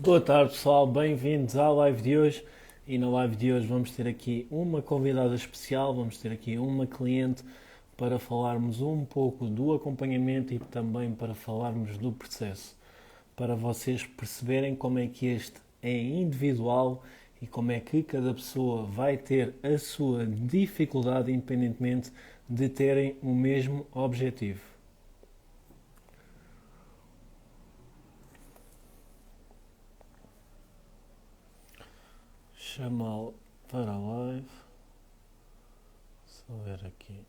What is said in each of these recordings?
Boa tarde pessoal, bem-vindos à live de hoje e na live de hoje vamos ter aqui uma convidada especial, vamos ter aqui uma cliente para falarmos um pouco do acompanhamento e também para falarmos do processo, para vocês perceberem como é que este é individual e como é que cada pessoa vai ter a sua dificuldade independentemente de terem o mesmo objetivo. Chamá-lo para a live. Só ver aqui.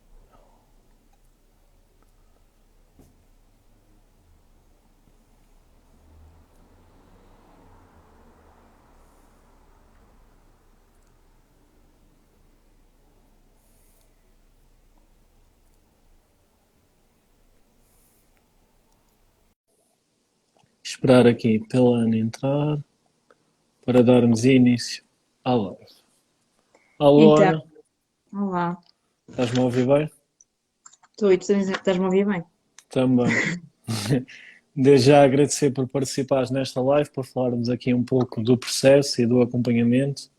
Esperar aqui pela Ana entrar para darmos início à live. Alô Então, Ana, olá. estás-me a ouvir bem? Estou e tu estás-me a ouvir bem? Também. Desde já agradecer por participares nesta live, para falarmos aqui um pouco do processo e do acompanhamento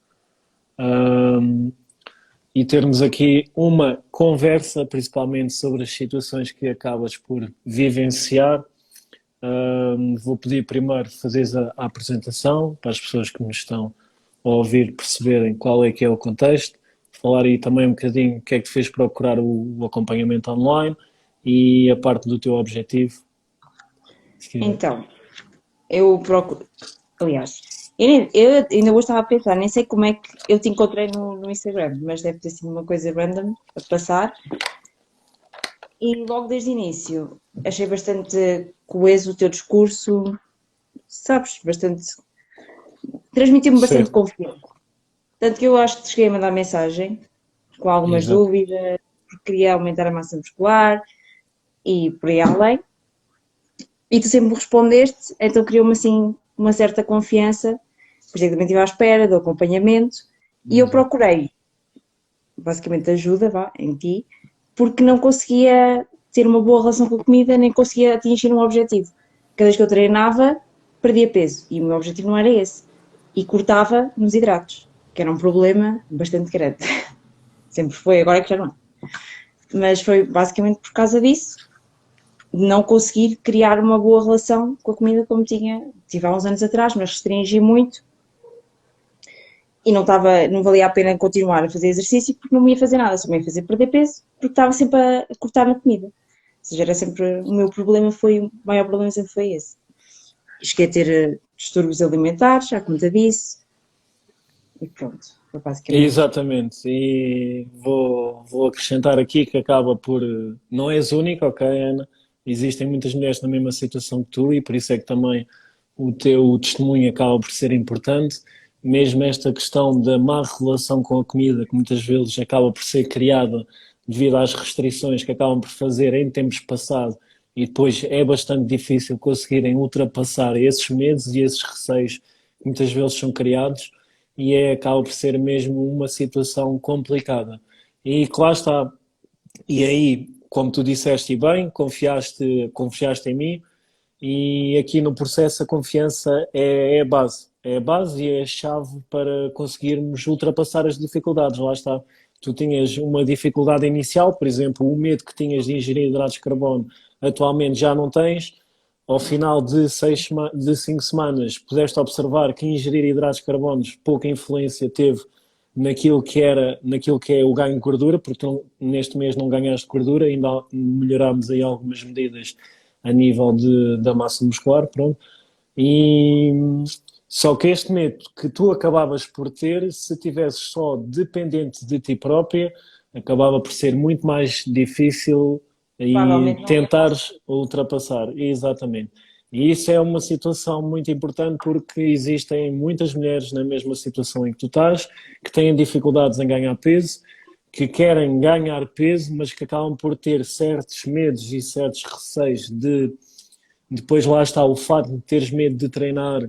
e termos aqui uma conversa, principalmente sobre as situações que acabas por vivenciar. Vou pedir primeiro fazeres a apresentação para as pessoas que nos estão a ouvir perceberem qual é que é o contexto, falar aí também um bocadinho o que é que te fez procurar o acompanhamento online e a parte do teu objetivo, se quiser. Então, eu procuro. Aliás, eu ainda hoje estava a pensar, nem sei como é que eu te encontrei no Instagram, mas deve ter sido uma coisa random a passar. E logo desde o início achei bastante coeso o teu discurso, sabes? Bastante. Transmitiu-me bastante Certo, confiança. Tanto que eu acho que te cheguei a mandar mensagem com algumas exato. dúvidas, porque queria aumentar a massa muscular e por aí além. E tu sempre me respondeste, então criou-me assim uma certa confiança, por isso é que também estive à espera do acompanhamento, e eu Exato. procurei, basicamente, ajuda, vá, em ti, porque não conseguia ter uma boa relação com a comida, nem conseguia atingir um objetivo. Cada vez que eu treinava, perdia peso, e o meu objetivo não era esse. E cortava nos hidratos, que era um problema bastante grande. Sempre foi, agora é que já não é. Mas foi basicamente por causa disso, de não conseguir criar uma boa relação com a comida como tive há uns anos atrás, mas restringi muito e não valia a pena continuar a fazer exercício porque não me ia fazer nada, só me ia fazer perder peso porque estava sempre a cortar na comida. Ou seja, era sempre, o meu problema foi, o maior problema sempre foi esse. Cheguei a ter distúrbios alimentares, já como te disse, e pronto, foi basicamente. Exatamente, e vou acrescentar aqui que acaba por. Não és única, ok, Ana? Existem muitas mulheres na mesma situação que tu e por isso é que também o teu testemunho acaba por ser importante. Mesmo esta questão da má relação com a comida, que muitas vezes acaba por ser criada devido às restrições que acabam por fazer em tempos passados e depois é bastante difícil conseguirem ultrapassar esses medos e esses receios que muitas vezes são criados e acaba por ser mesmo uma situação complicada. E que lá está. E aí, como tu disseste e bem, confiaste em mim e aqui no processo a confiança é a base. É a base e é a chave para conseguirmos ultrapassar as dificuldades. Lá está. Tu tinhas uma dificuldade inicial, por exemplo, o medo que tinhas de ingerir hidratos de carbono, atualmente já não tens. Ao final de 5 semanas, pudeste observar que ingerir hidratos de carbono pouca influência teve naquilo que é o ganho de gordura, porque tu, neste mês não ganhaste gordura, ainda melhorámos aí algumas medidas a nível da massa muscular, pronto. E só que este método que tu acabavas por ter, se tivesses só dependente de ti própria, acabava por ser muito mais difícil e Provavelmente não ia tentares conseguir. ultrapassar. Exatamente. E isso é uma situação muito importante porque existem muitas mulheres na mesma situação em que tu estás, que têm dificuldades em ganhar peso, que querem ganhar peso, mas que acabam por ter certos medos e certos receios de depois lá está o facto de teres medo de treinar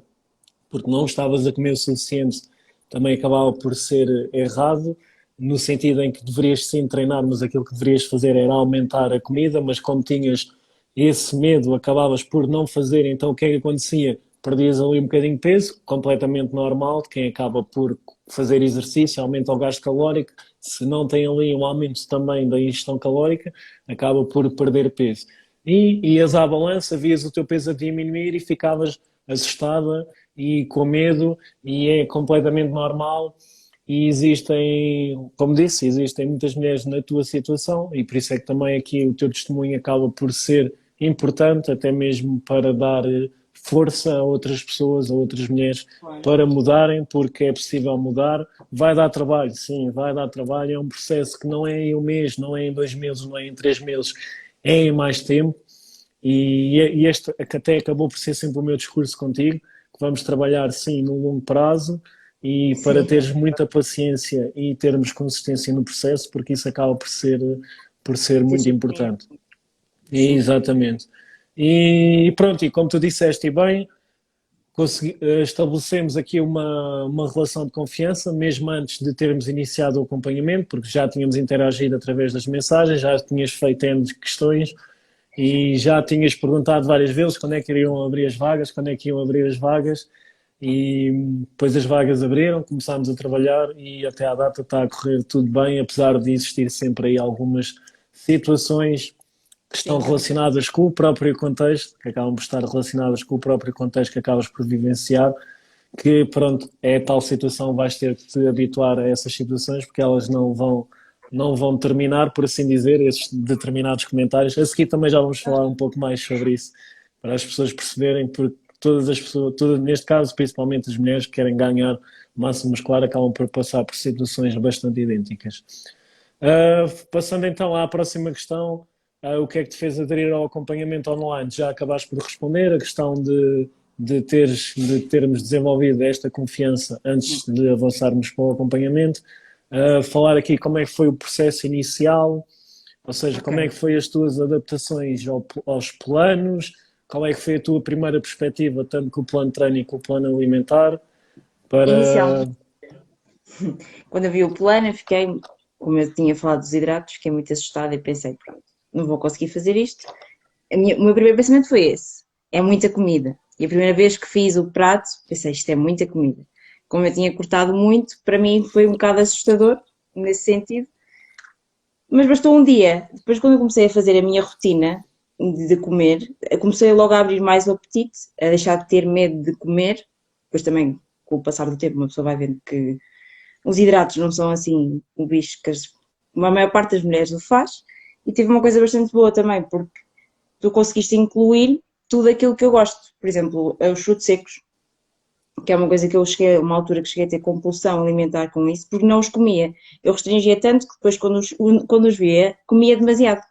porque não estavas a comer o suficiente, também acabava por ser errado, no sentido em que deverias sim treinar, mas aquilo que deverias fazer era aumentar a comida, mas como tinhas esse medo, acabavas por não fazer, então o que é que acontecia? perdias ali um bocadinho de peso, completamente normal, de quem acaba por fazer exercício, aumenta o gasto calórico, se não tem ali um aumento também da ingestão calórica, acaba por perder peso. E ias à balança, vias o teu peso a diminuir e ficavas assustada e com medo, e é completamente normal. E existem, como disse, existem muitas mulheres na tua situação, e por isso é que também aqui o teu testemunho acaba por ser importante, até mesmo para dar força a outras pessoas, a outras mulheres, Claro. para mudarem, porque é possível mudar. Vai dar trabalho, sim, vai dar trabalho. É um processo que não é em um mês, não é em 2 meses, não é em 3 meses, é em mais tempo. E este até acabou por ser sempre o meu discurso contigo, que vamos trabalhar, sim, no longo prazo, e para Sim, teres muita paciência e termos consistência no processo, porque isso acaba por ser muito disciplina. importante. Sim, Exatamente. E pronto, e como tu disseste e bem, estabelecemos aqui uma relação de confiança, mesmo antes de termos iniciado o acompanhamento, porque já tínhamos interagido através das mensagens, já tinhas feito N questões e já tinhas perguntado várias vezes quando é que iriam abrir as vagas, quando é que iam abrir as vagas, e depois as vagas abriram, começámos a trabalhar e até à data está a correr tudo bem, apesar de existir sempre aí algumas situações que estão sim. relacionadas com o próprio contexto, que acabam por estar relacionadas com o próprio contexto que acabas por vivenciar, que pronto, é tal situação, vais ter que te habituar a essas situações, porque elas não vão terminar, por assim dizer, esses determinados comentários. A seguir também já vamos falar um pouco mais sobre isso, para as pessoas perceberem, porque todas as pessoas, neste caso, principalmente as mulheres que querem ganhar massa muscular, acabam por passar por situações bastante idênticas. Passando então à próxima questão, o que é que te fez aderir ao acompanhamento online? Já acabaste por responder a questão de termos desenvolvido esta confiança antes de avançarmos para o acompanhamento. Falar aqui como é que foi o processo inicial, ou seja, Ok. como é que foi as tuas adaptações aos planos, qual é que foi a tua primeira perspectiva, tanto com o plano de treino e com o plano alimentar, para... Inicialmente, quando eu vi o plano, eu fiquei, como eu tinha falado dos hidratos, fiquei muito assustada e pensei, pronto, não vou conseguir fazer isto. O meu primeiro pensamento foi esse: é muita comida. E a primeira vez que fiz o prato, pensei, isto é muita comida. Como eu tinha cortado muito, para mim foi um bocado assustador, nesse sentido. Mas bastou um dia. Depois, quando eu comecei a fazer a minha rotina de comer, eu comecei logo a abrir mais o apetite, a deixar de ter medo de comer. Depois também, com o passar do tempo, uma pessoa vai vendo que os hidratos não são assim o bicho que a maior parte das mulheres o faz. E tive uma coisa bastante boa também, porque tu conseguiste incluir tudo aquilo que eu gosto. Por exemplo, os frutos secos, que é uma coisa que eu cheguei, uma altura que cheguei a ter compulsão alimentar com isso, porque não os comia. Eu restringia tanto que depois, quando os via, comia demasiado.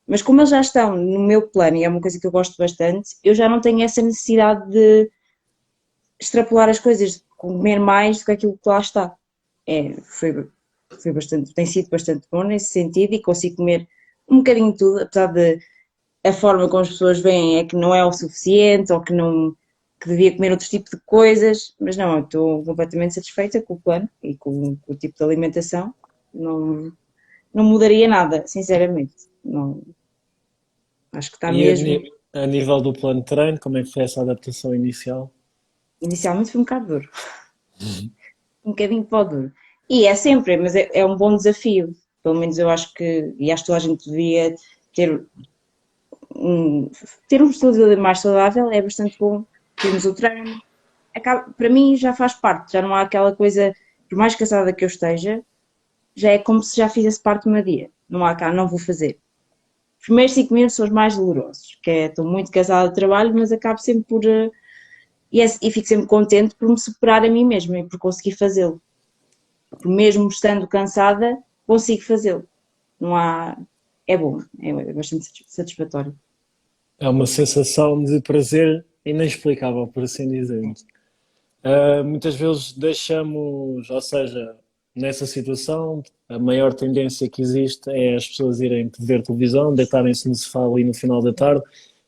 Mas como eles já estão no meu plano e é uma coisa que eu gosto bastante, eu já não tenho essa necessidade de extrapolar as coisas, de comer mais do que aquilo que lá está. Foi bastante, tem sido bastante bom nesse sentido e consigo comer um bocadinho de tudo, apesar de a forma como as pessoas veem é que não é o suficiente ou que não que devia comer outro tipo de coisas, mas não, eu estou completamente satisfeita com o plano e com o tipo de alimentação. Não, não mudaria nada, sinceramente. Não, acho que está E mesmo. a nível do plano de treino, como é que foi essa adaptação inicial? Inicialmente foi um bocado duro, um bocadinho para o duro. E é sempre, mas é um bom desafio. Pelo menos eu acho que, e acho que toda a gente devia ter ter um estilo de vida mais saudável, é bastante bom. Temos o treino, para mim já faz parte, já não há aquela coisa, por mais cansada que eu esteja, já é como se já fizesse parte do meu dia. Não há cá, não vou fazer. Os primeiros 5 minutos são os mais dolorosos, que é, estou muito cansada do trabalho, mas acabo sempre por. E fico sempre contente por me superar a mim mesma e por conseguir fazê-lo. Por mesmo estando cansada, consigo fazê-lo. Não há. É bom, é bastante satisfatório. É uma sensação de prazer inexplicável, por assim dizer. Muitas vezes deixamos, ou seja, nessa situação, a maior tendência que existe é as pessoas irem ver televisão, deitarem-se no sofá ali no final da tarde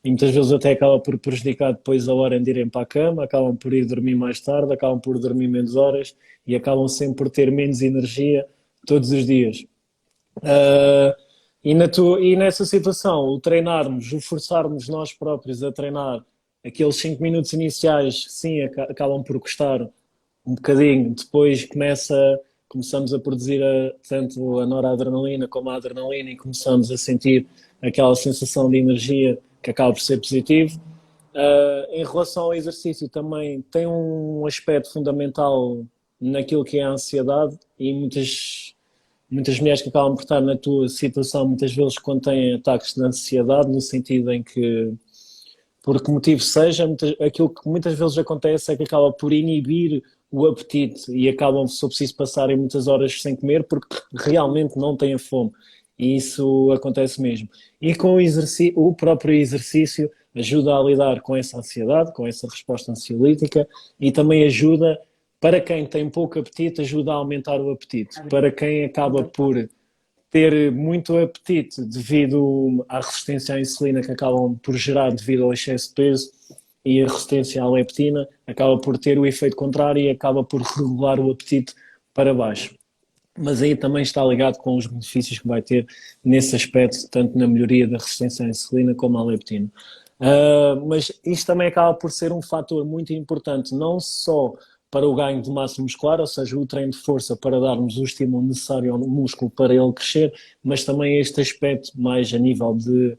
e muitas vezes até acaba por prejudicar depois a hora de irem para a cama, acabam por ir dormir mais tarde, acabam por dormir menos horas e acabam sempre por ter menos energia todos os dias. Uh, e nessa situação, o treinarmos, o forçarmos nós próprios a treinar aqueles 5 minutos iniciais, sim, acabam por custar um bocadinho, depois começamos a produzir tanto a noradrenalina como a adrenalina e começamos a sentir aquela sensação de energia que acaba por ser positivo. Em relação ao exercício, também tem um aspecto fundamental naquilo que é a ansiedade e muitas mulheres que acabam por estar na tua situação, muitas vezes quando têm ataques de ansiedade, no sentido em que, por que motivo seja, aquilo que muitas vezes acontece é que acaba por inibir o apetite e acabam, se for preciso, passarem muitas horas sem comer porque realmente não têm fome. E isso acontece mesmo. E com o próprio exercício ajuda a lidar com essa ansiedade, com essa resposta ansiolítica e também ajuda, para quem tem pouco apetite, ajuda a aumentar o apetite. Para quem acaba por ter muito apetite devido à resistência à insulina que acabam por gerar devido ao excesso de peso e a resistência à leptina, acaba por ter o efeito contrário e acaba por regular o apetite para baixo. Mas aí também está ligado com os benefícios que vai ter nesse aspecto, tanto na melhoria da resistência à insulina como à leptina. Mas isto também acaba por ser um fator muito importante, não só para o ganho de massa muscular, ou seja, o treino de força para darmos o estímulo necessário ao músculo para ele crescer, mas também este aspecto mais a nível de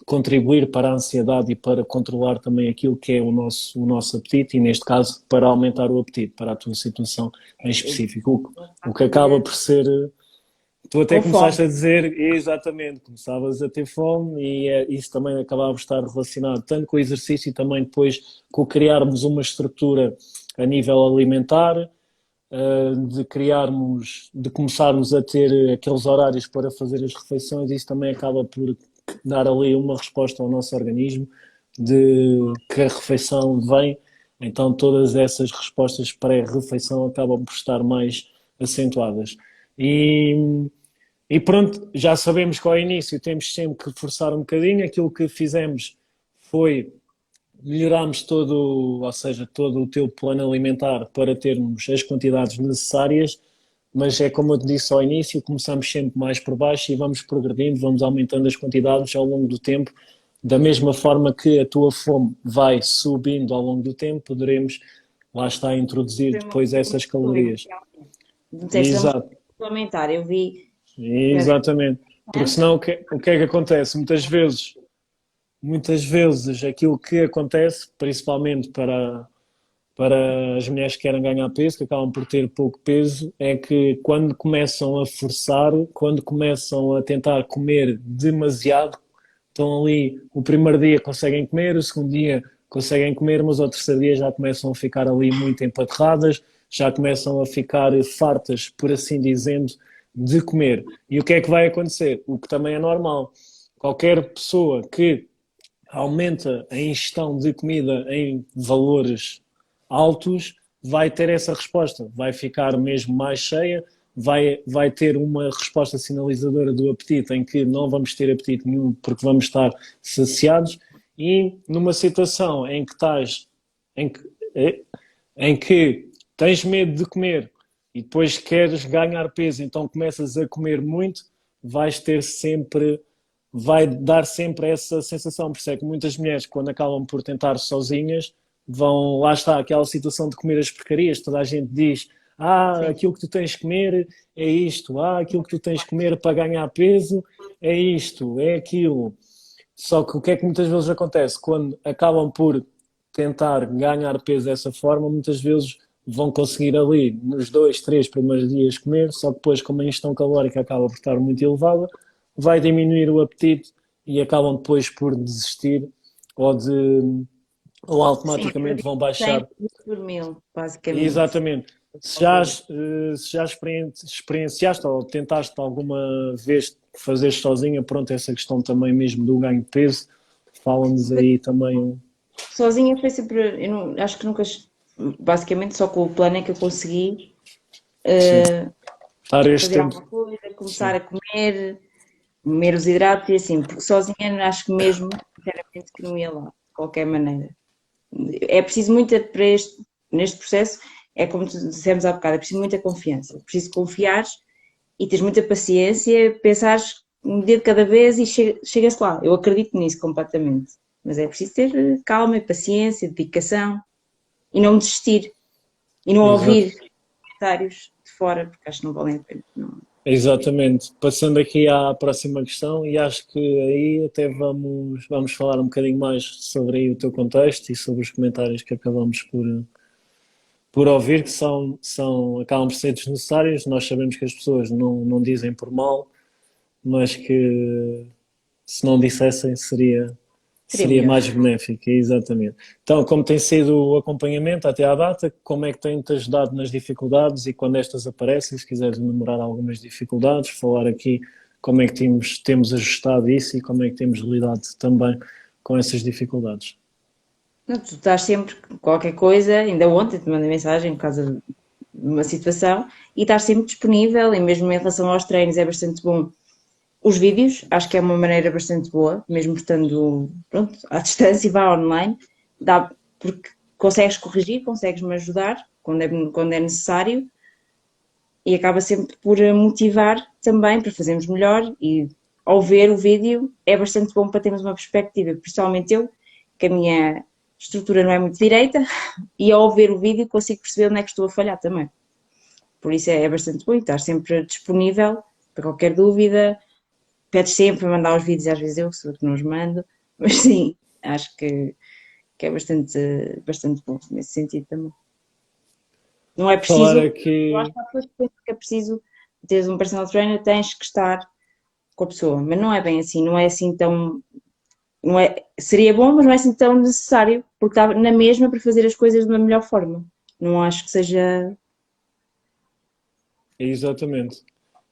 contribuir para a ansiedade e para controlar também aquilo que é o nosso apetite e, neste caso, para aumentar o apetite para a tua situação em específico. O que acaba por ser. Tu até Com fome. começaste a dizer, exatamente, começavas a ter fome e isso também acabava por estar relacionado tanto com o exercício e também depois com criarmos uma estrutura a nível alimentar, de começarmos a ter aqueles horários para fazer as refeições, isso também acaba por dar ali uma resposta ao nosso organismo de que a refeição vem, então todas essas respostas pré-refeição acabam por estar mais acentuadas. E pronto, já sabemos que ao início temos sempre que forçar um bocadinho, aquilo que fizemos foi melhorarmos ou seja, todo o teu plano alimentar para termos as quantidades necessárias, mas é como eu te disse ao início, começamos sempre mais por baixo e vamos progredindo, vamos aumentando as quantidades ao longo do tempo, da mesma forma que a tua fome vai subindo ao longo do tempo, poderemos, lá está, introduzir depois essas calorias. Detectamos Exato. suplementar. Eu vi. Exatamente. Porque senão o que é que acontece? Muitas vezes aquilo que acontece, principalmente para as mulheres que querem ganhar peso, que acabam por ter pouco peso, é que quando começam a forçar, quando começam a tentar comer demasiado, estão ali, o primeiro dia conseguem comer, o segundo dia conseguem comer, mas ao terceiro dia já começam a ficar ali muito empaterradas, já começam a ficar fartas, por assim dizendo, de comer. E o que é que vai acontecer? O que também é normal. Qualquer pessoa que aumenta a ingestão de comida em valores altos vai ter essa resposta, vai ficar mesmo mais cheia, vai ter uma resposta sinalizadora do apetite em que não vamos ter apetite nenhum porque vamos estar saciados e numa situação em que tens medo de comer e depois queres ganhar peso, então começas a comer muito, vai dar sempre essa sensação. Por isso é que muitas mulheres, quando acabam por tentar sozinhas, lá está, aquela situação de comer as porcarias, toda a gente diz, Sim. aquilo que tu tens de comer é isto, aquilo que tu tens de comer para ganhar peso é isto, é aquilo. Só que o que é que muitas vezes acontece? Quando acabam por tentar ganhar peso dessa forma, muitas vezes vão conseguir ali, nos 2, 3 primeiros dias comer, só que depois, como a ingestão calórica acaba por estar muito elevada, vai diminuir o apetite e acabam depois por desistir ou, de, ou Sim, eu automaticamente digo vão baixar. 100 por mil, basicamente. Exatamente. Se já experienciaste ou tentaste alguma vez fazer sozinha, pronto, essa questão também mesmo do ganho de peso, fala-nos aí também. Sozinha foi sempre. Eu acho que nunca. Basicamente, só com o plano é que eu consegui Sim, estar este fazer tempo. alguma coisa, começar Sim, a comer os hidratos e assim, porque sozinha acho que mesmo, sinceramente, que não ia lá, de qualquer maneira. É preciso muita, neste processo, é como dissemos há bocado, é preciso muita confiança. É preciso confiar e teres muita paciência, pensares um dia de cada vez e chega-se lá. Eu acredito nisso completamente. Mas é preciso ter calma e paciência, dedicação e não desistir e não Exato. ouvir comentários de fora, porque acho que não valem a pena. Não. Exatamente. Passando aqui à próxima questão, e acho que aí até vamos falar um bocadinho mais sobre aí o teu contexto e sobre os comentários que acabamos por ouvir, que acabam por ser desnecessários. Nós sabemos que as pessoas não dizem por mal, mas que se não dissessem Seria seria melhor. mais benéfico, exatamente. Então, como tem sido o acompanhamento até à data, como é que tem-te ajudado nas dificuldades e quando estas aparecem, se quiseres enumerar algumas dificuldades, falar aqui como é que temos ajustado isso e como é que temos lidado também com essas dificuldades. Não, tu estás sempre, qualquer coisa, ainda ontem te mandei mensagem por causa de uma situação, e estás sempre disponível, e mesmo em relação aos treinos é bastante bom. Os vídeos, acho que é uma maneira bastante boa, mesmo estando, pronto, à distância e vá online, dá, porque consegues corrigir, consegues-me ajudar quando é necessário, e acaba sempre por motivar também para fazermos melhor, e ao ver o vídeo é bastante bom para termos uma perspectiva, principalmente eu, que a minha estrutura não é muito direita, e ao ver o vídeo consigo perceber onde é que estou a falhar também. Por isso é bastante bom e estar sempre disponível para qualquer dúvida. Pedes sempre para mandar os vídeos, às vezes eu sou que não os mando, mas sim, acho que é bastante bom nesse sentido também. Não é Falar preciso, eu acho aqui, que há pessoas que pensam que é preciso teres um personal trainer, tens que estar com a pessoa, mas não é bem assim, não é assim tão, não é, seria bom, mas não é assim tão necessário, porque está na mesma para fazer as coisas de uma melhor forma. Não acho que seja. exatamente.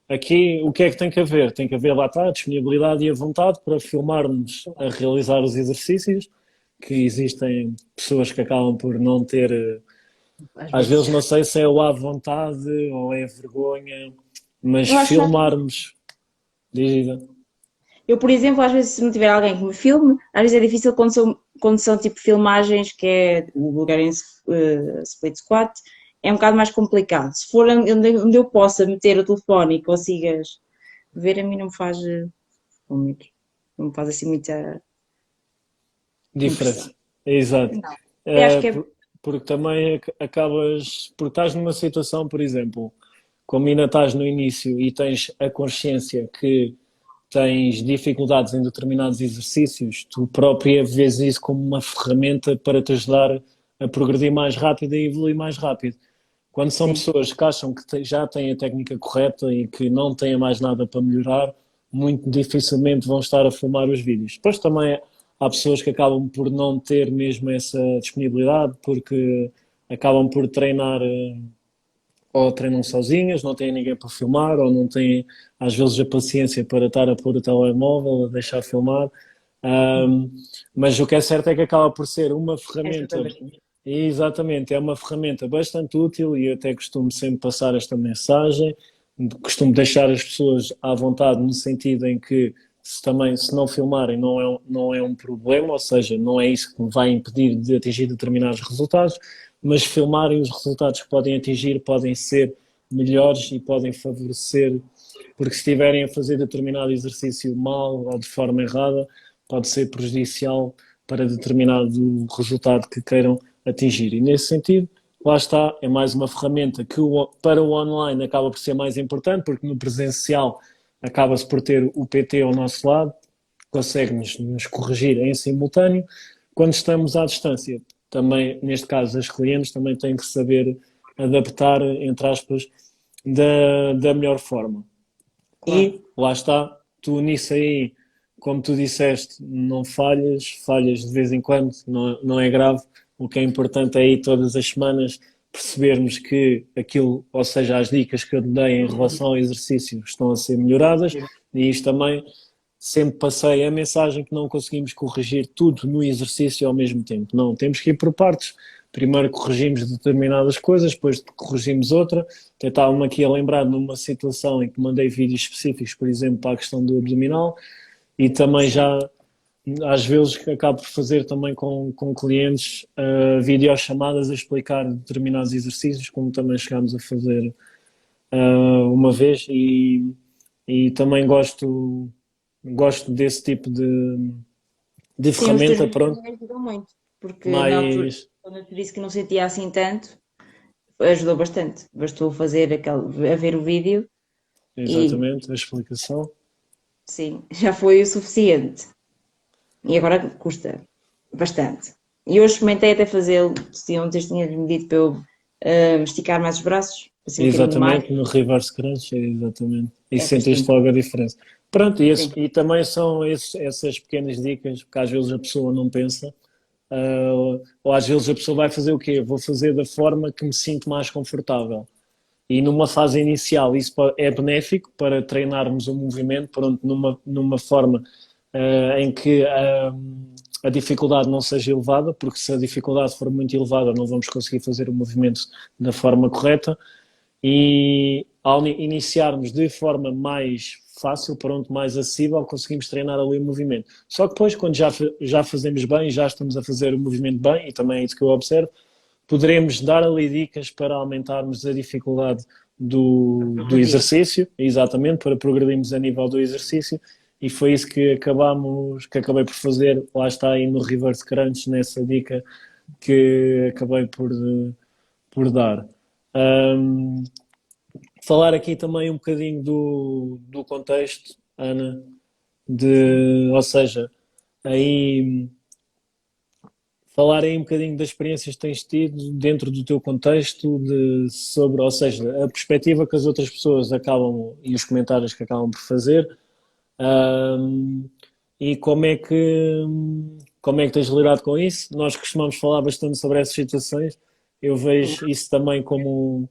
Aqui, o que é que tem que haver? Tem que haver, lá está, a disponibilidade e a vontade para filmarmos a realizar os exercícios, que existem pessoas que acabam por não ter, Às às vezes vezes. não sei se é o à vontade ou é vergonha, mas Eu acho que faz. filmarmos, diz, Eu, por exemplo, às vezes se não tiver alguém que me filme, às vezes é difícil quando são tipo filmagens que é o Bulgarian Split Squat, é um bocado mais complicado. Se for onde eu possa meter o telefone e consigas ver, a mim não me faz muito, não me faz assim muita impressão. diferença. Exato. Não. Eu acho Eh, que é. por- Porque também acabas, porque estás numa situação, por exemplo, como ainda estás no início e tens a consciência que tens dificuldades em determinados exercícios, tu própria vês isso como uma ferramenta para te ajudar a progredir mais rápido e evoluir mais rápido. Quando são Sim. pessoas que acham que já têm a técnica correta e que não têm mais nada para melhorar, muito dificilmente vão estar a filmar os vídeos. Depois também há pessoas que acabam por não ter mesmo essa disponibilidade porque acabam por treinar ou treinam sozinhas, não têm ninguém para filmar, ou não têm às vezes a paciência para estar a pôr o telemóvel, a deixar filmar. Um, mas o que é certo é que acaba por ser uma Ajuda ferramenta, bastante. exatamente, é uma ferramenta bastante útil e eu até costumo sempre passar esta mensagem, costumo deixar as pessoas à vontade no sentido em que se não filmarem não é um problema, ou seja, não é isso que me vai impedir de atingir determinados resultados, mas filmarem os resultados que podem atingir podem ser melhores e podem favorecer, porque se estiverem a fazer determinado exercício mal ou de forma errada, pode ser prejudicial para determinado resultado que queiram atingir. E nesse sentido, lá está, é mais uma ferramenta que para o online acaba por ser mais importante, porque no presencial acaba-se por ter o PT ao nosso lado, consegue-nos corrigir em simultâneo. Quando estamos à distância, também, neste caso, as clientes também têm que saber adaptar, entre aspas, da melhor forma. Claro. E lá está, tu nisso aí, como tu disseste, não falhas, falhas de vez em quando, não é grave. O que é importante é aí todas as semanas percebermos que aquilo, ou seja, as dicas que eu te dei em relação ao exercício estão a ser melhoradas e isto também sempre passei a mensagem que não conseguimos corrigir tudo no exercício ao mesmo tempo. Não, temos que ir por partes. Primeiro corrigimos determinadas coisas, depois corrigimos outra. Eu estava-me aqui a lembrar numa situação em que mandei vídeos específicos, por exemplo, para a questão do abdominal e também Sim. já às vezes acabo por fazer também com clientes videochamadas a explicar determinados exercícios, como também chegámos a fazer uma vez e também gosto desse tipo de Sim, os teus ferramenta, vídeos pronto, também ajudam muito, porque na altura, mais quando eu te disse que não sentia assim tanto, ajudou bastante. Bastou fazer aquele, a ver o vídeo e exatamente a explicação. sim, já foi o suficiente. E agora custa bastante. E hoje experimentei até fazê-lo, se ontem tinha-me dito para eu esticar mais os braços, assim um bocadinho mais, Exatamente, no reverse crunch, exatamente. E é bastante. sentiste logo a diferença. Pronto, Sim, e também são essas pequenas dicas, porque às vezes a pessoa não pensa, ou às vezes a pessoa vai fazer o quê? Vou fazer da forma que me sinto mais confortável. E numa fase inicial isso é benéfico para treinarmos o movimento, pronto, numa forma em que a dificuldade não seja elevada, porque se a dificuldade for muito elevada não vamos conseguir fazer o movimento da forma correta e ao iniciarmos de forma mais fácil, pronto, mais acessível, conseguimos treinar ali o movimento. Só que depois, quando já fazemos bem, já estamos a fazer o movimento bem, e também é isso que eu observo, poderemos dar ali dicas para aumentarmos a dificuldade do progredir. exercício, exatamente, para progredirmos a nível do exercício, e foi isso que acabei por fazer, lá está aí no reverse crunch, nessa dica que acabei por dar. Um, Falar aqui também um bocadinho do contexto, Ana, Sim. ou seja, aí falar aí um bocadinho das experiências que tens tido dentro do teu contexto, sobre, ou seja, a perspectiva que as outras pessoas acabam e os comentários que acabam por fazer, ahm, e como é que tens lidado com isso? Nós costumamos falar bastante sobre essas situações. Eu vejo isso também como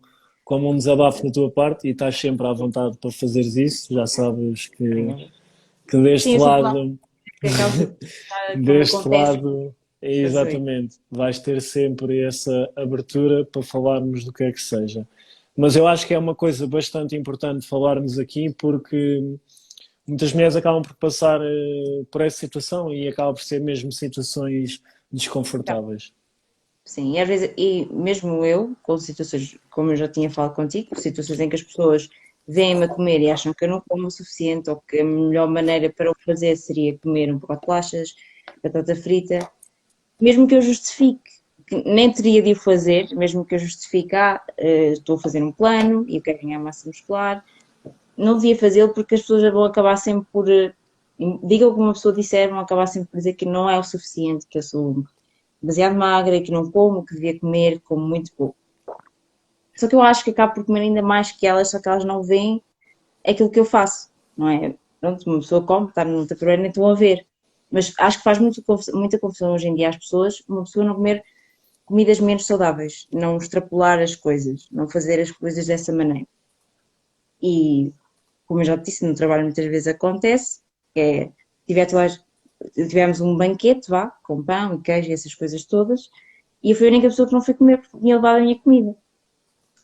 um desabafo da tua parte e estás sempre à vontade para fazeres isso. Já sabes que Sim, deste eu sou plástica, lado que acabo sempre quando deste acontece, lado, eu sei. exatamente, vais ter sempre essa abertura para falarmos do que é que seja. Mas eu acho que é uma coisa bastante importante falarmos aqui porque muitas mulheres acabam por passar por essa situação e acabam por ser mesmo situações desconfortáveis. Sim, e às vezes, e mesmo eu, com situações, como eu já tinha falado contigo, situações em que as pessoas vêm-me a comer e acham que eu não como o suficiente ou que a melhor maneira para o fazer seria comer um pacote de bolachas, batata frita, mesmo que eu justifique que nem teria de o fazer, mesmo que eu justifique, estou a fazer um plano e eu quero ganhar massa muscular, não devia fazê-lo porque as pessoas vão acabar sempre por, diga o que uma pessoa disser, vão acabar sempre por dizer que não é o suficiente, que eu sou demasiado magra, que não como, que devia comer, como muito pouco. Só que eu acho que acabo por comer ainda mais que elas, só que elas não veem aquilo que eu faço, não é? Pronto, uma pessoa come, está no taparoeiro, nem estão a ver. Mas acho que faz muita confusão hoje em dia às pessoas, uma pessoa não comer comidas menos saudáveis, não extrapolar as coisas, não fazer as coisas dessa maneira. E, como eu já te disse, no trabalho muitas vezes acontece, que é, tivemos um banquete, vá, com pão e queijo e essas coisas todas, e eu fui a única pessoa que não foi comer porque tinha levado a minha comida.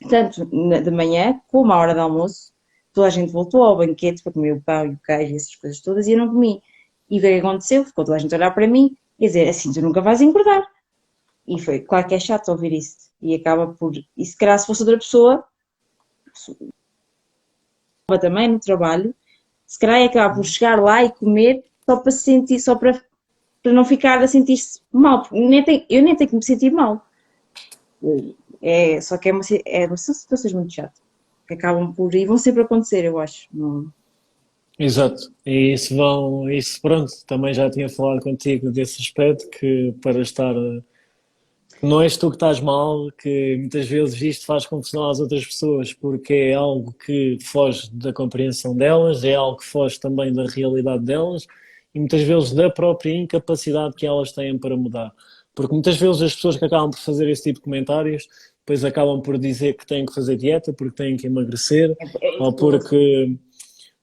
Portanto, de manhã, como à hora do almoço, toda a gente voltou ao banquete para comer o pão e o queijo e essas coisas todas e eu não comi. E o que é que aconteceu? Ficou toda a gente a olhar para mim e dizer assim, tu nunca vais engordar. E foi, claro que é chato ouvir isso. E acaba por, e se calhar se fosse outra pessoa, também no trabalho, se calhar ia acabar por chegar lá e comer só para se sentir, só para não ficar a sentir-se mal. Porque eu nem tenho que me sentir mal. Só que são situações muito chatas que acabam por e vão sempre acontecer, eu acho. Não, Exato, e isso pronto, também já tinha falado contigo desse aspecto, que para estar não és tu que estás mal, que muitas vezes isto faz confusão às outras pessoas, porque é algo que foge da compreensão delas, é algo que foge também da realidade delas e muitas vezes da própria incapacidade que elas têm para mudar. Porque muitas vezes as pessoas que acabam por fazer esse tipo de comentários depois acabam por dizer que têm que fazer dieta, porque têm que emagrecer, é ou isso que eu ouço.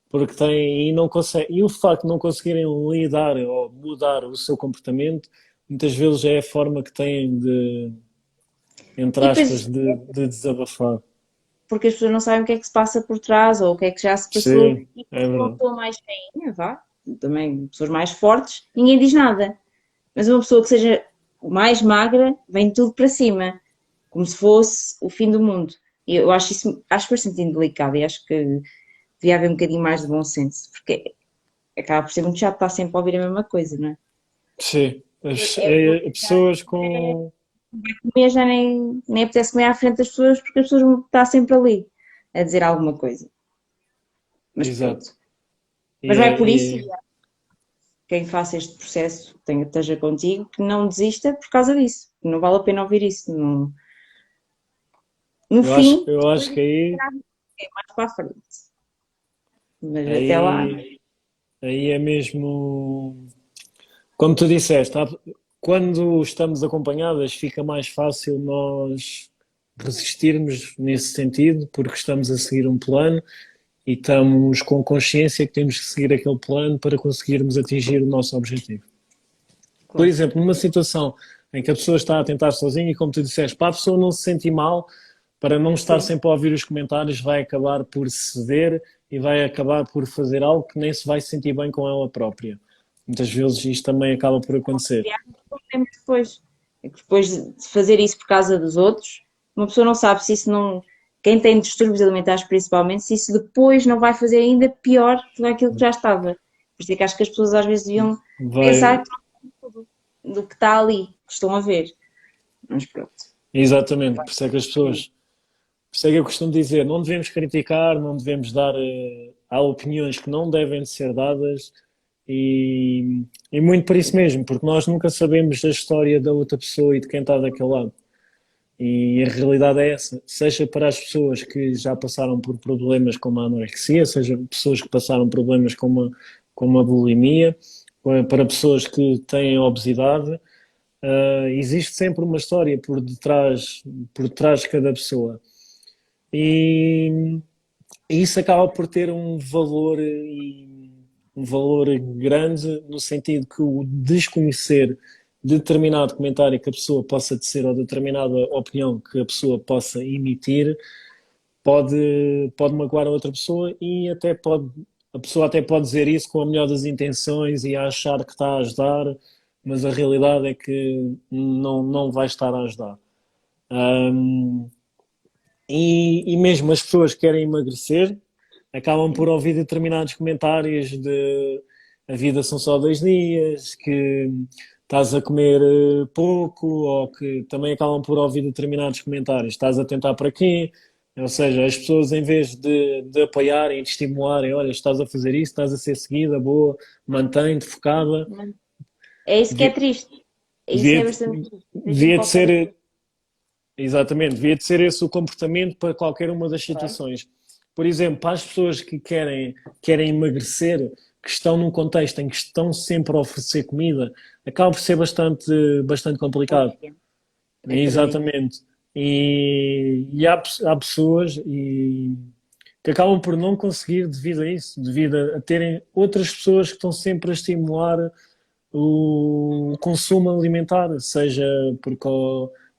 porque têm e não conseguem, e o facto de não conseguirem lidar ou mudar o seu comportamento muitas vezes é a forma que têm entre E depois, aspas, de desabafar. porque as pessoas não sabem o que é que se passa por trás ou o que é que já se passou. Sim, E é depois uma verdade. pessoa mais feinha, vá, também pessoas mais fortes, ninguém diz nada. Mas uma pessoa que seja mais magra, vem tudo para cima, como se fosse o fim do mundo. E eu acho isso, acho bastante indelicado e acho que devia haver um bocadinho mais de bom senso, porque acaba por ser muito chato estar sempre a ouvir a mesma coisa, não é? Sim. Pessoas com. Comer já nem apetece comer à frente das pessoas porque as pessoas vão estar sempre ali a dizer alguma coisa. Mas Exato. pronto. E, Mas não é por isso, e quem faça este processo, esteja contigo, que não desista por causa disso. Não vale a pena ouvir isso. No fim, eu depois acho que aí, é mais para a frente. Mas até lá, aí, aí é mesmo. Como tu disseste, quando estamos acompanhadas, fica mais fácil nós resistirmos nesse sentido, porque estamos a seguir um plano e estamos com consciência que temos que seguir aquele plano para conseguirmos atingir o nosso objetivo. Por claro. exemplo, numa situação em que a pessoa está a tentar sozinha e, como tu disseste, para a pessoa não se sentir mal, para não estar Sim, sempre a ouvir os comentários, vai acabar por ceder e vai acabar por fazer algo que nem se vai sentir bem com ela própria. Muitas vezes isto também acaba por acontecer. criar problemas depois. É que depois de fazer isso por causa dos outros, uma pessoa não sabe se isso não. Quem tem distúrbios alimentares, principalmente, se isso depois não vai fazer ainda pior do que aquilo que já estava. Por isso é que acho que as pessoas às vezes deviam Vai, pensar do que está ali, que estão a ver. Mas pronto. exatamente, por isso é que as pessoas, por isso é que eu costumo dizer, não devemos criticar, não devemos dar, há opiniões que não devem de ser dadas e muito por isso mesmo, porque nós nunca sabemos a história da outra pessoa e de quem está daquele lado. E a realidade é essa, seja para as pessoas que já passaram por problemas como a anorexia, seja pessoas que passaram problemas como a bulimia, para pessoas que têm obesidade, existe sempre uma história por detrás de cada pessoa. E, e isso acaba por ter um valor grande no sentido que o desconhecer determinado comentário que a pessoa possa tecer ou determinada opinião que a pessoa possa emitir pode magoar a outra pessoa e a pessoa até pode dizer isso com a melhor das intenções e achar que está a ajudar, mas a realidade é que não vai estar a ajudar. Um, e mesmo as pessoas que querem emagrecer acabam por ouvir determinados comentários de a vida são só 2 dias, que estás a comer pouco, ou que também acabam por ouvir determinados comentários, estás a tentar para quê? Ou seja, as pessoas em vez de apoiarem e de estimularem, olha, estás a fazer isso, estás a ser seguida, boa, mantém-te focada, É isso que é devia, triste. É isso que devia, é bastante triste. Deixa-me devia de qualquer ser. Exatamente, devia de ser esse o comportamento para qualquer uma das coisa. situações. Por exemplo, para as pessoas que querem emagrecer, que estão num contexto em que estão sempre a oferecer comida, acaba por ser bastante complicado. Acredito. Exatamente. Há pessoas que acabam por não conseguir devido a isso, devido a terem outras pessoas que estão sempre a estimular o consumo alimentar, seja porque,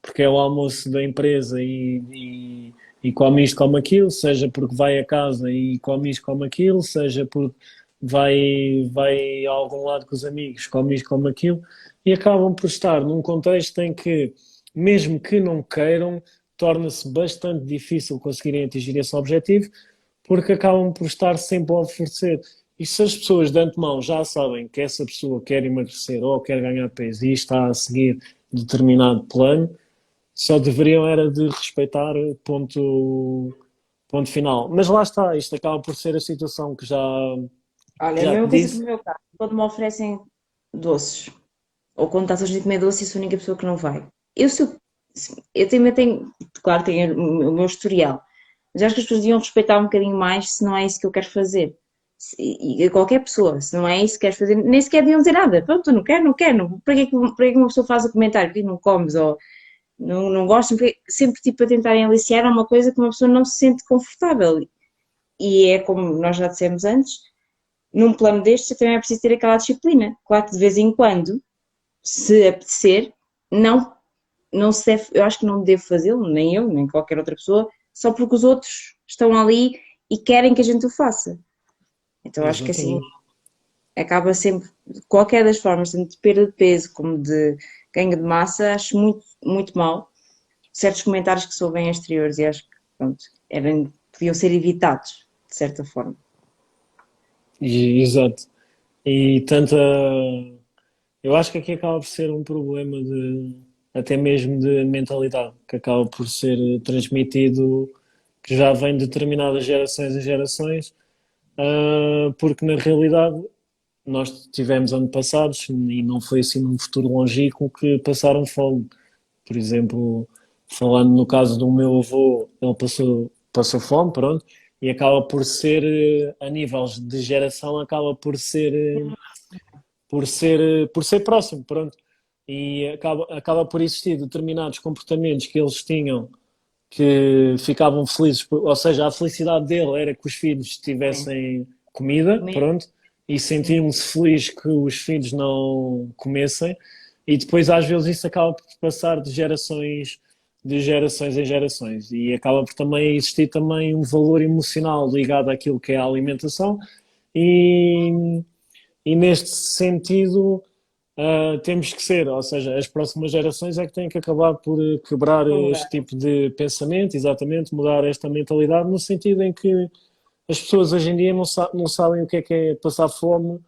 porque é o almoço da empresa e come isto, come aquilo, seja porque vai a casa e come isto, come aquilo, seja porque vai a algum lado com os amigos, come isto, come aquilo, e acabam por estar num contexto em que, mesmo que não queiram, torna-se bastante difícil conseguirem atingir esse objetivo, porque acabam por estar sempre a oferecer. E se as pessoas de antemão já sabem que essa pessoa quer emagrecer ou quer ganhar peso e está a seguir determinado plano, só deveriam era de respeitar ponto final. Mas lá está, isto acaba por ser a situação Olha, que é a já te mesma coisa que no disse. meu caso. Quando me oferecem doces, ou quando estás a comer doce, eu sou a única pessoa que não vai. Eu, eu também tenho, claro, tenho o meu historial, mas acho que as pessoas deviam respeitar um bocadinho mais se não é isso que eu quero fazer. E qualquer pessoa, se não é isso que queres fazer, nem sequer deviam dizer nada. Pronto, não quero, não quero. Não, para que uma pessoa faz o comentário? Porque não comes ou não gostam? Porque sempre tipo a tentarem aliciar a uma coisa que uma pessoa não se sente confortável. E é como nós já dissemos antes, num plano destes também é preciso ter aquela disciplina. Claro que de vez em quando, se apetecer, não, não se deve, eu acho que não devo fazê-lo, nem eu, nem qualquer outra pessoa, só porque os outros estão ali e querem que a gente o faça. Então acho que assim Exatamente. acaba sempre, qualquer das formas, tanto de perda de peso como de ganho de massa, acho muito, muito mal. Certos comentários que sou bem exteriores e acho que, pronto, podiam ser evitados, de certa forma. Exato. E eu acho que aqui acaba por ser um problema de, até mesmo de mentalidade, que acaba por ser transmitido, que já vem de determinadas gerações em gerações, porque na realidade nós tivemos antepassados e não foi assim num futuro longínquo que passaram fome. Por exemplo, falando no caso do meu avô, ele passou fome, pronto, e acaba por ser, a níveis de geração, acaba por ser próximo, pronto. E acaba por existir determinados comportamentos que eles tinham que ficavam felizes, ou seja, a felicidade dele era que os filhos Sim. tivessem comida, Comigo, pronto, e sim. sentiam-se felizes que os filhos não comessem, e depois às vezes isso acaba por passar de gerações em gerações, e acaba por também existir também um valor emocional ligado àquilo que é a alimentação, e, e neste sentido temos que ser, ou seja, as próximas gerações é que têm que acabar por quebrar Vou este mudar. tipo de pensamento, exatamente, mudar esta mentalidade, no sentido em que as pessoas hoje em dia não sabem o que é passar fome,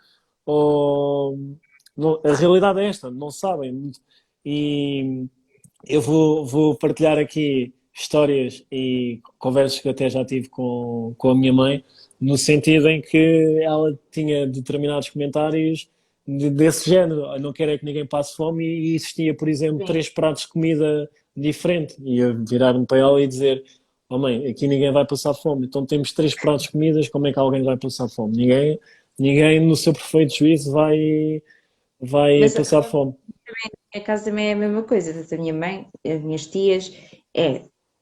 ou a realidade é esta, não sabem. E eu vou partilhar aqui histórias e conversas que até já tive com a minha mãe, no sentido em que ela tinha determinados comentários desse género. "Eu não quero é que ninguém passe fome", e existia, por exemplo, Sim. 3 pratos de comida diferente. E eu virar-me para ela e dizer: "Oh mãe, aqui ninguém vai passar fome. Então temos 3 pratos de comidas, como é que alguém vai passar fome? Ninguém no seu perfeito juízo vai Mas passar fome." a casa também é a mesma coisa. Tanto a minha mãe, as minhas tias, é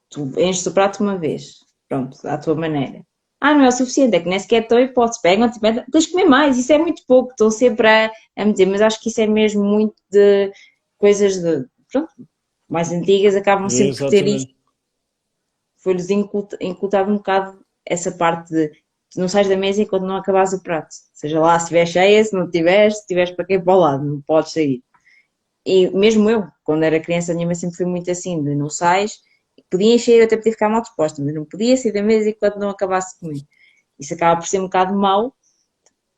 tu enches o prato uma vez, pronto, à tua maneira. Ah, não é o suficiente, é que nem sequer estou hipótese. Pegam-te, tens de comer mais, isso é muito pouco. Estão sempre a me dizer, mas acho que isso é mesmo muito de coisas de, pronto, mais antigas, acabam sempre por ter isso. Exatamente. Foi-lhes incultado um bocado essa parte de tu não sais da mesa enquanto não acabas o prato. Seja lá se estiver cheia, se não tiveres, se tiveres para quem para o lado, não podes sair. E mesmo eu, quando era criança, a minha mãe sempre foi muito assim, de não sais, podia encher, eu até podia ficar mal disposta, mas não podia sair da mesa enquanto não acabasse de comer. Isso acaba por ser um bocado mau.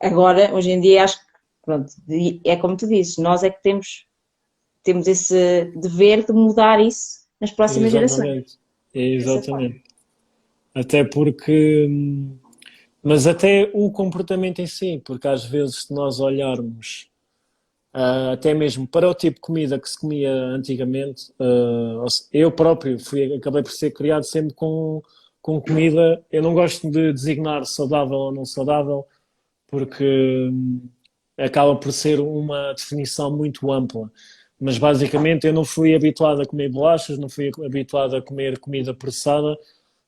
Agora, hoje em dia, acho que, pronto, é como tu dizes, nós é que temos esse dever de mudar isso nas próximas gerações, Exatamente. dessa forma. Exatamente. Até porque, mas até o comportamento em si, porque às vezes se nós olharmos até mesmo para o tipo de comida que se comia antigamente, eu próprio acabei por ser criado sempre com comida. Eu não gosto de designar saudável ou não saudável, porque acaba por ser uma definição muito ampla. Mas basicamente eu não fui habituado a comer bolachas, não fui habituado a comer comida processada,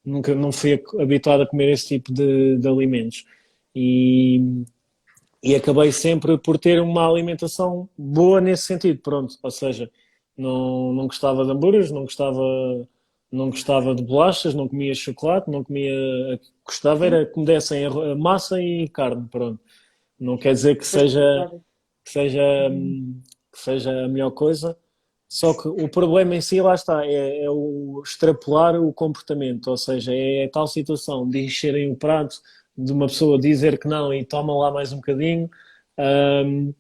nunca não fui habituado a comer esse tipo de alimentos. E, e acabei sempre por ter uma alimentação boa nesse sentido, pronto. Ou seja, não gostava de hambúrgueres, não gostava de bolachas, não comia chocolate, não comia. Gostava Sim, era que me dessem massa e carne, pronto. Não quer dizer que foste seja, habituada. que seja, que seja a melhor coisa. Só que o problema em si, lá está, é o extrapolar o comportamento, ou seja, é a tal situação de encherem o prato, de uma pessoa dizer que não e toma lá mais um bocadinho, um,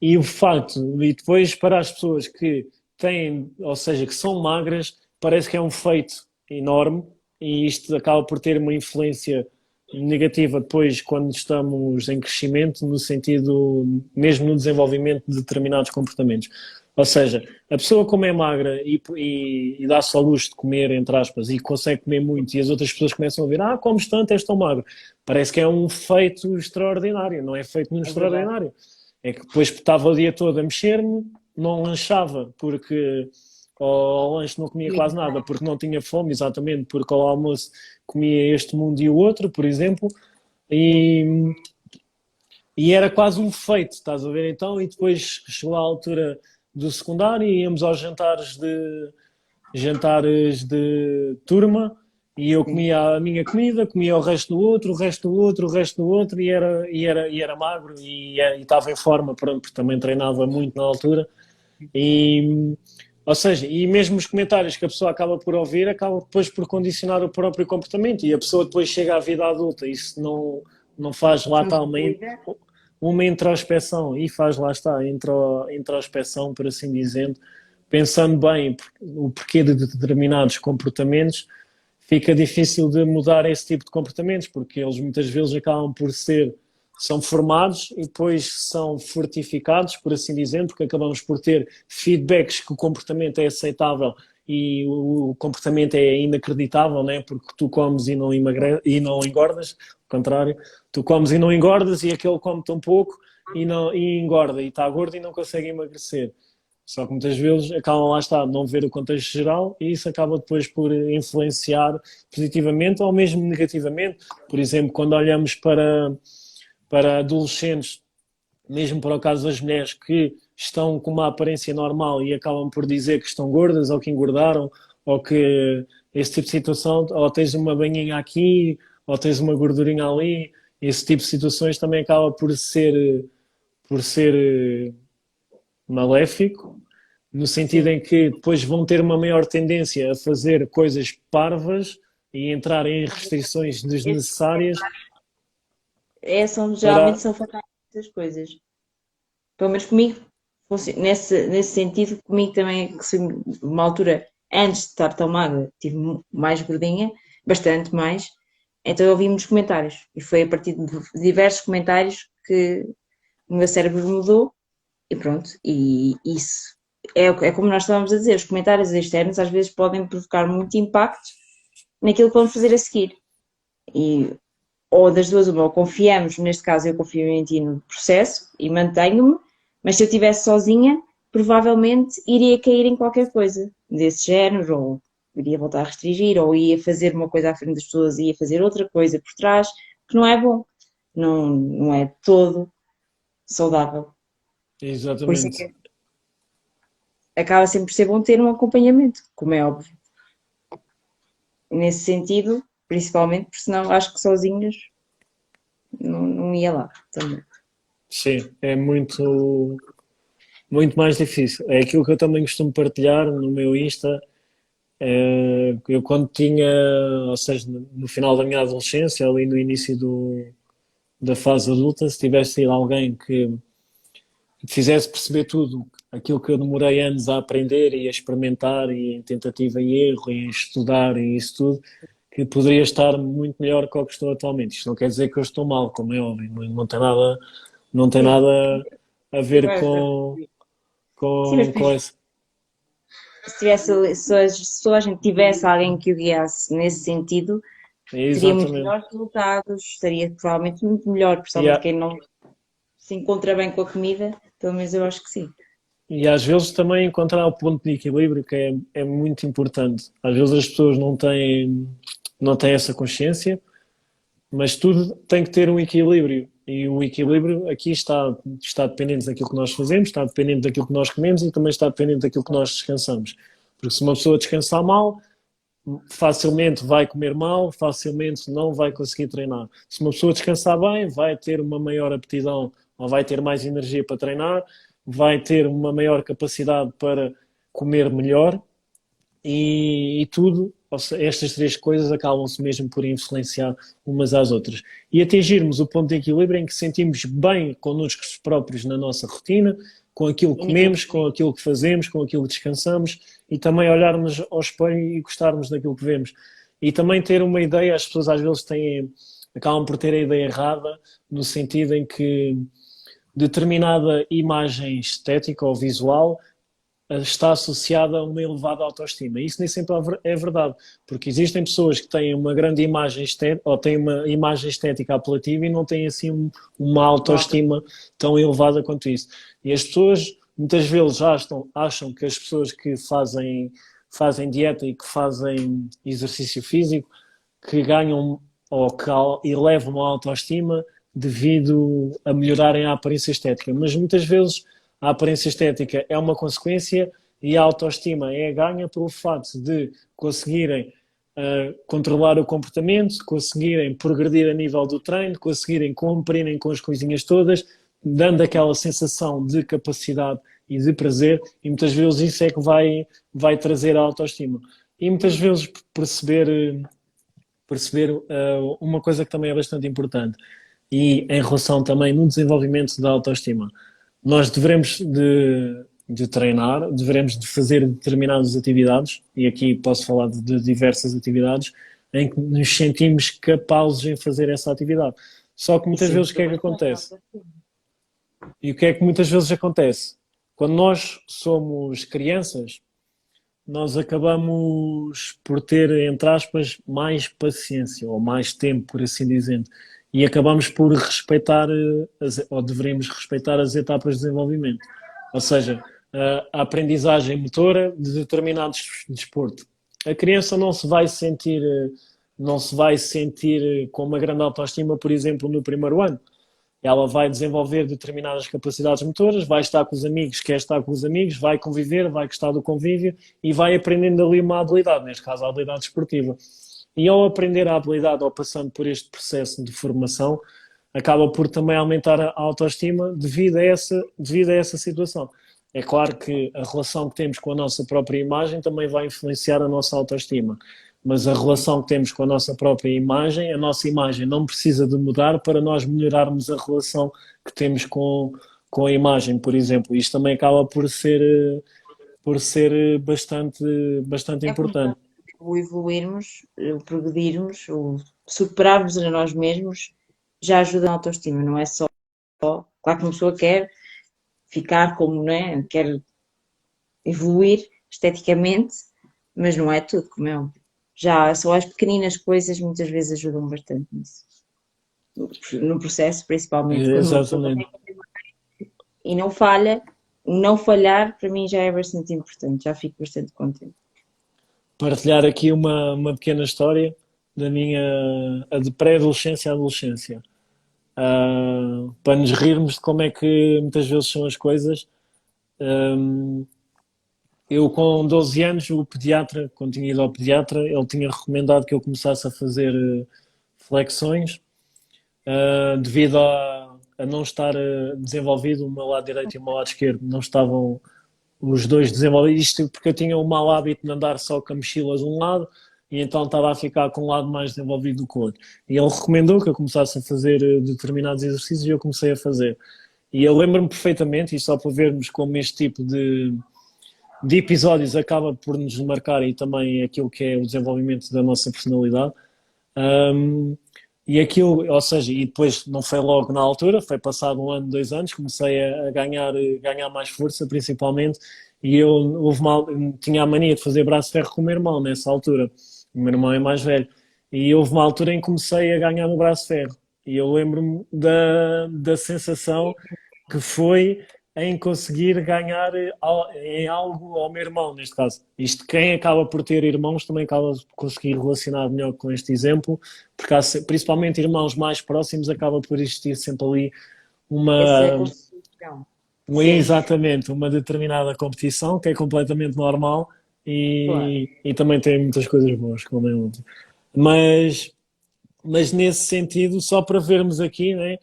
e o facto, e depois para as pessoas que têm, ou seja, que são magras, parece que é um feito enorme, e isto acaba por ter uma influência negativa depois quando estamos em crescimento, no sentido, mesmo no desenvolvimento de determinados comportamentos. Ou seja, a pessoa como é magra e dá-se ao luxo de comer, entre aspas, e consegue comer muito, e as outras pessoas começam a ver: comes tanto, és tão magro. Parece que é um feito extraordinário, não é feito nenhum É verdade. extraordinário. É que depois estava o dia todo a mexer-me, não lanchava, porque ao lanche não comia quase nada, porque não tinha fome, exatamente, porque ao almoço comia este mundo e o outro, por exemplo, e, e era quase um feito, estás a ver então? E depois chegou à altura do secundário e íamos aos jantares de turma, e eu Sim. comia a minha comida, comia o resto do outro, o resto do outro, o resto do outro, e era magro e estava em forma, pronto, porque também treinava muito na altura. E, ou seja, e mesmo os comentários que a pessoa acaba por ouvir, acaba depois por condicionar o próprio comportamento, e a pessoa depois chega à vida adulta e se não faz lá Se não se tal cuida, uma introspeção e faz, lá está, a introspeção, por assim dizendo, pensando bem o porquê de determinados comportamentos, fica difícil de mudar esse tipo de comportamentos, porque eles muitas vezes acabam por ser, são formados e depois são fortificados, por assim dizer, porque acabamos por ter feedbacks que o comportamento é aceitável e o comportamento é inacreditável, né? Porque tu comes e não engordas, ao contrário, tu comes e não engordas e aquele come tão pouco e engorda e está gordo e não consegue emagrecer. Só que muitas vezes acabam, lá está, não ver o contexto geral e isso acaba depois por influenciar positivamente ou mesmo negativamente. Por exemplo, quando olhamos para adolescentes, mesmo para o caso das mulheres que estão com uma aparência normal e acabam por dizer que estão gordas ou que engordaram, ou que esse tipo de situação, ou tens uma banhinha aqui, ou tens uma gordurinha ali, esse tipo de situações também acaba por ser maléfico, no sentido Sim. em que depois vão ter uma maior tendência a fazer coisas parvas e entrar em restrições Esses desnecessárias geralmente para. são fatais essas coisas. Pelo menos comigo, nesse sentido, comigo também, que sou uma altura, antes de estar tão magra, tive mais gordinha, bastante mais, então eu ouvi muitos comentários, e foi a partir de diversos comentários que o meu cérebro mudou, e pronto, e isso é como nós estávamos a dizer, os comentários externos às vezes podem provocar muito impacto naquilo que vamos fazer a seguir, e ou das duas, uma, ou confiamos, neste caso eu confio em ti no processo e mantenho-me, mas se eu estivesse sozinha, provavelmente iria cair em qualquer coisa desse género, ou iria voltar a restringir, ou ia fazer uma coisa à frente das pessoas e ia fazer outra coisa por trás, que não é bom, não é todo saudável. Por isso é Exatamente. que acaba sempre por ser bom ter um acompanhamento, como é óbvio. Nesse sentido, principalmente, porque senão acho que sozinhos não ia lá também. Sim, é muito mais difícil. É aquilo que eu também costumo partilhar no meu Insta. Eu quando tinha, ou seja, no final da minha adolescência, ali no início da fase adulta, se tivesse sido alguém que fizesse perceber tudo aquilo que eu demorei anos a aprender e a experimentar e em tentativa e erro e em estudar e isso tudo, que poderia estar muito melhor que o que estou atualmente. Isto não quer dizer que eu estou mal, como é óbvio, não tem Sim, nada a ver sim, mas com esse. se tivesse, se toda a gente tivesse alguém que o guiasse nesse sentido, teria muito Exatamente. melhores resultados, estaria provavelmente muito melhor, E, principalmente quem não se encontra bem com a comida, pelo menos eu acho que sim. e às vezes também encontrar o ponto de equilíbrio que é muito importante. Às vezes as pessoas não têm essa consciência, mas tudo tem que ter um equilíbrio. E o equilíbrio aqui está dependente daquilo que nós fazemos, está dependente daquilo que nós comemos e também está dependente daquilo que nós descansamos. Porque se uma pessoa descansar mal, facilmente vai comer mal, facilmente não vai conseguir treinar. Se uma pessoa descansar bem, vai ter uma maior aptidão ou vai ter mais energia para treinar, vai ter uma maior capacidade para comer melhor e tudo, ou seja, estas três coisas acabam-se mesmo por influenciar umas às outras. E atingirmos o ponto de equilíbrio em que sentimos bem connosco próprios na nossa rotina, com aquilo que E ninguém comemos, com aquilo que fazemos, com aquilo que descansamos e também olharmos ao espelho e gostarmos daquilo que vemos. E também ter uma ideia, as pessoas às vezes acabam por ter a ideia errada, no sentido em que determinada imagem estética ou visual está associada a uma elevada autoestima. Isso nem sempre é verdade, porque existem pessoas que têm uma grande imagem estética, ou têm uma imagem estética apelativa e não têm assim uma voltam. autoestima tão elevada quanto isso. E as pessoas muitas vezes acham que as pessoas que fazem dieta e que fazem exercício físico que ganham ou que elevam a autoestima devido a melhorarem a aparência estética. Mas muitas vezes a aparência estética é uma consequência e a autoestima é a ganha pelo facto de conseguirem controlar o comportamento, conseguirem progredir a nível do treino, conseguirem cumprirem com as coisinhas todas, dando aquela sensação de capacidade e de prazer, e muitas vezes isso é que vai trazer a autoestima. E muitas vezes perceber uma coisa que também é bastante importante. e em relação também no desenvolvimento da autoestima. Nós devemos de treinar, devemos de fazer determinadas atividades, e aqui posso falar de diversas atividades, em que nos sentimos capazes em fazer essa atividade. Só que muitas Isso vezes o que é ajuda que bastante a acontece? autoestima. E o que é que muitas vezes acontece? Quando nós somos crianças, nós acabamos por ter, entre aspas, mais paciência, ou mais tempo, por assim dizendo, e acabamos por respeitar, ou deveríamos respeitar as etapas de desenvolvimento. Ou seja, a aprendizagem motora de determinados desporto. A criança não se vai sentir com uma grande autoestima, por exemplo, no primeiro ano. Ela vai desenvolver determinadas capacidades motoras, vai estar com os amigos, quer estar com os amigos, vai conviver, vai gostar do convívio e vai aprendendo ali uma habilidade, neste caso a habilidade esportiva. E ao aprender a habilidade, ou passando por este processo de formação, acaba por também aumentar a autoestima devido a essa situação. É claro que a relação que temos com a nossa própria imagem também vai influenciar a nossa autoestima, mas a relação que temos com a nossa própria imagem, a nossa imagem não precisa de mudar para nós melhorarmos a relação que temos com a imagem, por exemplo. Isto também acaba por ser bastante É como importante. o evoluirmos, o progredirmos, o superarmos a nós mesmos, já ajuda a autoestima, não é só. Claro que uma pessoa quer ficar como, né? Quer evoluir esteticamente, mas não é tudo, como é óbvio. Já só as pequeninas coisas muitas vezes ajudam bastante nisso. No processo, principalmente, quando uma pessoa Exatamente. consegue e não falha, o não falhar para mim já é bastante importante, já fico bastante contente. Partilhar aqui uma pequena história da minha a de pré-adolescência à adolescência. Para nos rirmos de como é que muitas vezes são as coisas. Ah, eu com 12 anos, o pediatra, quando tinha ido ao pediatra, ele tinha recomendado que eu começasse a fazer flexões, devido a não estar desenvolvido, o meu lado direito e o meu lado esquerdo não estavam os dois desenvolvidos, isto porque eu tinha o mau hábito de andar só com a mochila de um lado e então estava a ficar com um lado mais desenvolvido do que o outro. E ele recomendou que eu começasse a fazer determinados exercícios e eu comecei a fazer. E eu lembro-me perfeitamente, e só para vermos como este tipo de episódios acaba por nos marcar e também aquilo que é o desenvolvimento da nossa personalidade. Um, e aquilo, ou seja, e depois não foi logo na altura, foi passado um ano, 2 anos, comecei a ganhar mais força, principalmente, e eu tinha a mania de fazer braço de ferro com o meu irmão nessa altura. O meu irmão é mais velho. E houve uma altura em que comecei a ganhar no braço de ferro. E eu lembro-me da sensação que foi em conseguir ganhar em algo ao meu irmão, neste caso. Isto, quem acaba por ter irmãos também acaba por conseguir relacionar melhor com este exemplo, porque principalmente irmãos mais próximos acaba por existir sempre ali Essa uma, construção. Sim, exatamente, uma determinada competição que é completamente normal claro. e também tem muitas coisas boas, como é óbvio. Mas, mas nesse sentido, só para vermos aqui, né,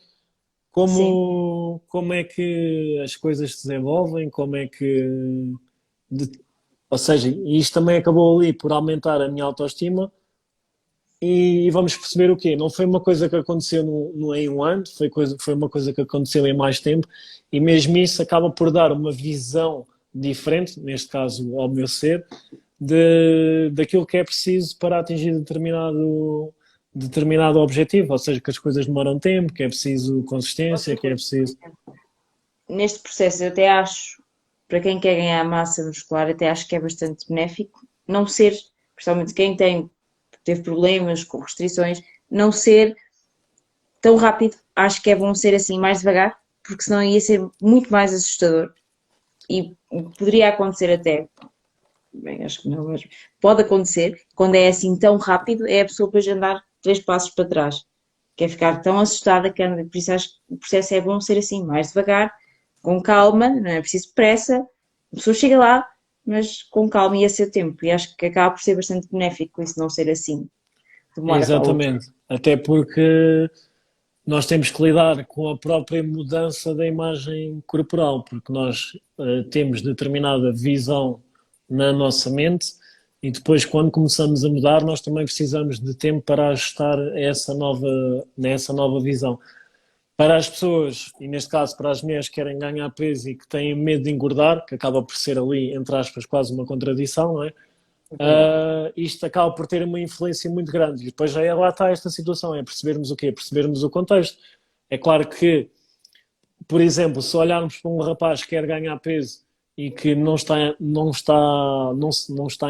Sim. como é que as coisas se desenvolvem, como é que. de- ou seja, isto também acabou ali por aumentar a minha autoestima e vamos perceber o quê? Não foi uma coisa que aconteceu em um ano, foi uma coisa que aconteceu em mais tempo e mesmo isso acaba por dar uma visão diferente, neste caso ao meu ser, daquilo que é preciso para atingir determinado objetivo, ou seja, que as coisas demoram tempo, que é preciso consistência, Outra que é coisa, preciso. neste processo eu até acho, para quem quer ganhar massa muscular, até acho que é bastante benéfico não ser, principalmente quem teve problemas com restrições, não ser tão rápido. Acho que é bom ser assim mais devagar, porque senão ia ser muito mais assustador e poderia acontecer até, bem, acho que não, mas pode acontecer, quando é assim tão rápido, é a pessoa depois andar 3 passos para trás, que é ficar tão assustada que anda, por isso acho que o processo é bom ser assim, mais devagar, com calma, não é preciso pressa, a pessoa chega lá, mas com calma e a seu tempo, e acho que acaba por ser bastante benéfico isso não ser assim, de uma hora para a outra. Exatamente. Até porque nós temos que lidar com a própria mudança da imagem corporal, porque nós temos determinada visão na nossa mente e depois, quando começamos a mudar, nós também precisamos de tempo para ajustar nessa nova visão. Para as pessoas, e neste caso para as mulheres que querem ganhar peso e que têm medo de engordar, que acaba por ser ali, entre aspas, quase uma contradição, não é? É verdade. Isto acaba por ter uma influência muito grande. E depois já lá está esta situação, é percebermos o quê? Percebermos o contexto. É claro que, por exemplo, se olharmos para um rapaz que quer ganhar peso e que não está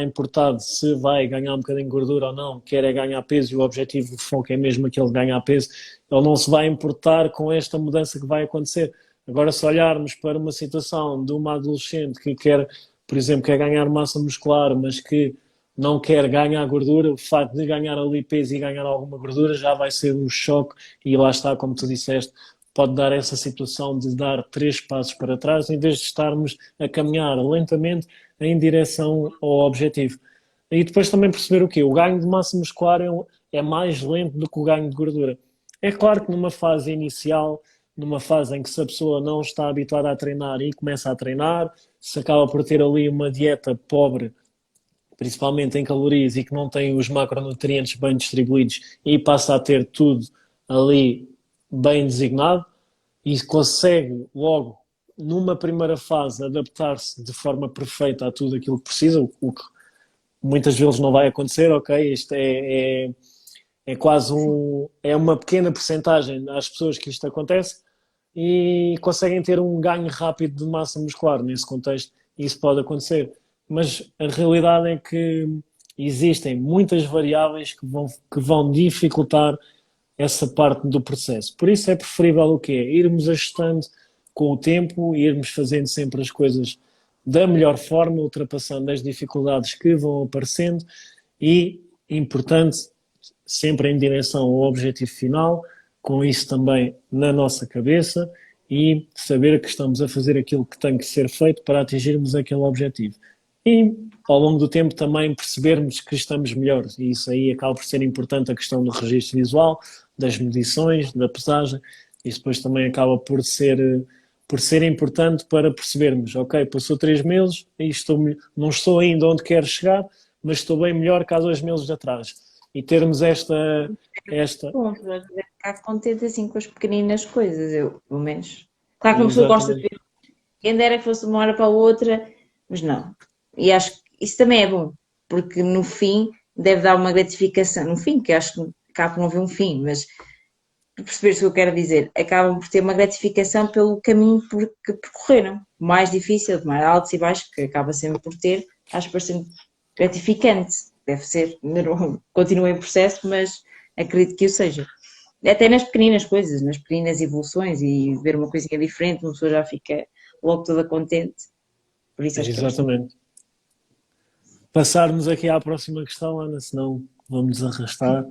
importado se vai ganhar um bocadinho de gordura ou não, quer é ganhar peso e o objetivo, o foco é mesmo aquele de ganhar peso, ele não se vai importar com esta mudança que vai acontecer. Agora, se olharmos para uma situação de uma adolescente que quer, por exemplo, quer ganhar massa muscular, mas que não quer ganhar gordura, o facto de ganhar ali peso e ganhar alguma gordura já vai ser um choque e lá está, como tu disseste, pode dar essa situação de dar 3 passos para trás em vez de estarmos a caminhar lentamente em direção ao objetivo. E depois também perceber o quê? O ganho de massa muscular é mais lento do que o ganho de gordura. É claro que numa fase inicial, numa fase em que se a pessoa não está habituada a treinar e começa a treinar, se acaba por ter ali uma dieta pobre, principalmente em calorias, e que não tem os macronutrientes bem distribuídos e passa a ter tudo ali bem designado e consegue logo, numa primeira fase, adaptar-se de forma perfeita a tudo aquilo que precisa, o que muitas vezes não vai acontecer, ok? Isto é quase é uma pequena percentagem às pessoas que isto acontece e conseguem ter um ganho rápido de massa muscular nesse contexto, e isso pode acontecer. Mas a realidade é que existem muitas variáveis que vão dificultar essa parte do processo. Por isso é preferível o quê? Irmos ajustando com o tempo, irmos fazendo sempre as coisas da melhor forma, ultrapassando as dificuldades que vão aparecendo e, importante, sempre em direção ao objetivo final, com isso também na nossa cabeça e saber que estamos a fazer aquilo que tem que ser feito para atingirmos aquele objetivo. E ao longo do tempo também percebermos que estamos melhores, e isso aí acaba por ser importante, a questão do registro visual, das medições, da pesagem, isso depois também acaba por ser importante para percebermos, ok, passou 3 meses e não estou ainda onde quero chegar, mas estou bem melhor que há 2 meses atrás. E termos esta Bom, mas é ficar contente assim com as pequeninas coisas, eu, pelo menos. Claro que uma pessoa gosta de exatamente, ver, quem dera que fosse de uma hora para a outra, mas não. E acho que isso também é bom, porque no fim deve dar uma gratificação. No fim, que acho que acaba por não haver um fim, mas perceberes o que eu quero dizer, acabam por ter uma gratificação pelo caminho que percorreram. O mais difícil, de mais altos e baixos, que acaba sempre por ter, acho bastante gratificante. Deve ser, continua em processo, mas acredito que o seja. Até nas pequeninas coisas, nas pequenas evoluções e ver uma coisinha diferente, uma pessoa já fica logo toda contente. Por isso acho que é bastante. exatamente. Passarmos aqui à próxima questão, Ana, senão vamos arrastar.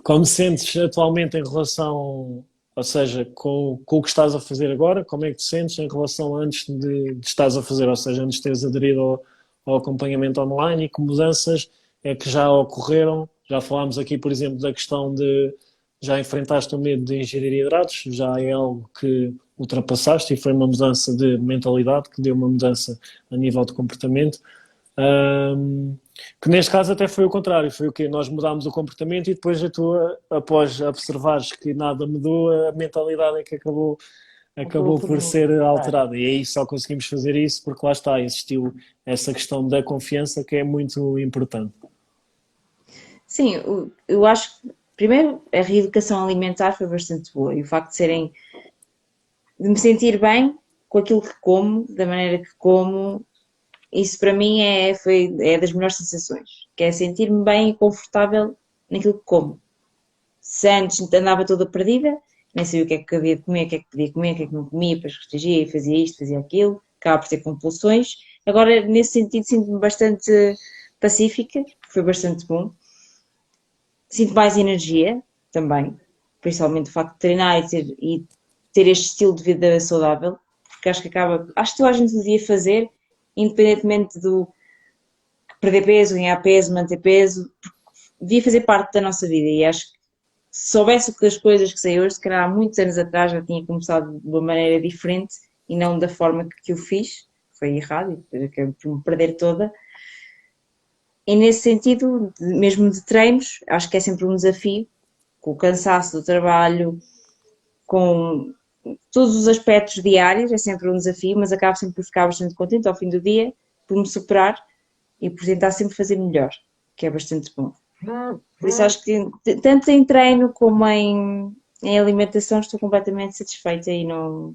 Como sentes atualmente em relação, ou seja, com o que estás a fazer agora, como é que te sentes em relação antes de estás a fazer, ou seja, antes de teres aderido ao acompanhamento online, e que mudanças é que já ocorreram? Já falámos aqui, por exemplo, da questão de já enfrentaste o medo de ingerir hidratos, já é algo que ultrapassaste e foi uma mudança de mentalidade que deu uma mudança a nível de comportamento. Um, que neste caso até foi o contrário, foi o quê? Nós mudámos o comportamento e depois após observares que nada mudou, a mentalidade é que Acabou acabou por por ser mudar. alterada. E aí só conseguimos fazer isso porque lá está, existiu essa questão da confiança que é muito importante. Sim, eu acho que, primeiro, a reeducação alimentar foi bastante boa e o facto de me sentir bem com aquilo que como, da maneira que como, isso para mim é das melhores sensações, que é sentir-me bem e confortável naquilo que como. Se antes andava toda perdida, nem sabia o que é que havia de comer, o que é que podia comer, o que é que não comia, depois restringia e fazia isto, fazia aquilo, acaba por ter compulsões. Agora, nesse sentido, sinto-me bastante pacífica, foi bastante bom. Sinto mais energia também, principalmente o facto de treinar e ter este estilo de vida saudável, porque acho que toda a gente devia fazer, independentemente do perder peso, ganhar peso, manter peso, devia fazer parte da nossa vida e acho que se soubesse o que as coisas que sei hoje, se calhar há muitos anos atrás já tinha começado de uma maneira diferente e não da forma que eu fiz, foi errado e depois acabei por me perder toda. E nesse sentido, mesmo de treinos, acho que é sempre um desafio, com o cansaço do trabalho, com todos os aspectos diários, é sempre um desafio, mas acabo sempre por ficar bastante contente ao fim do dia, por me superar e por tentar sempre fazer melhor, que é bastante bom. Por isso acho que tanto em treino como em alimentação estou completamente satisfeita e não.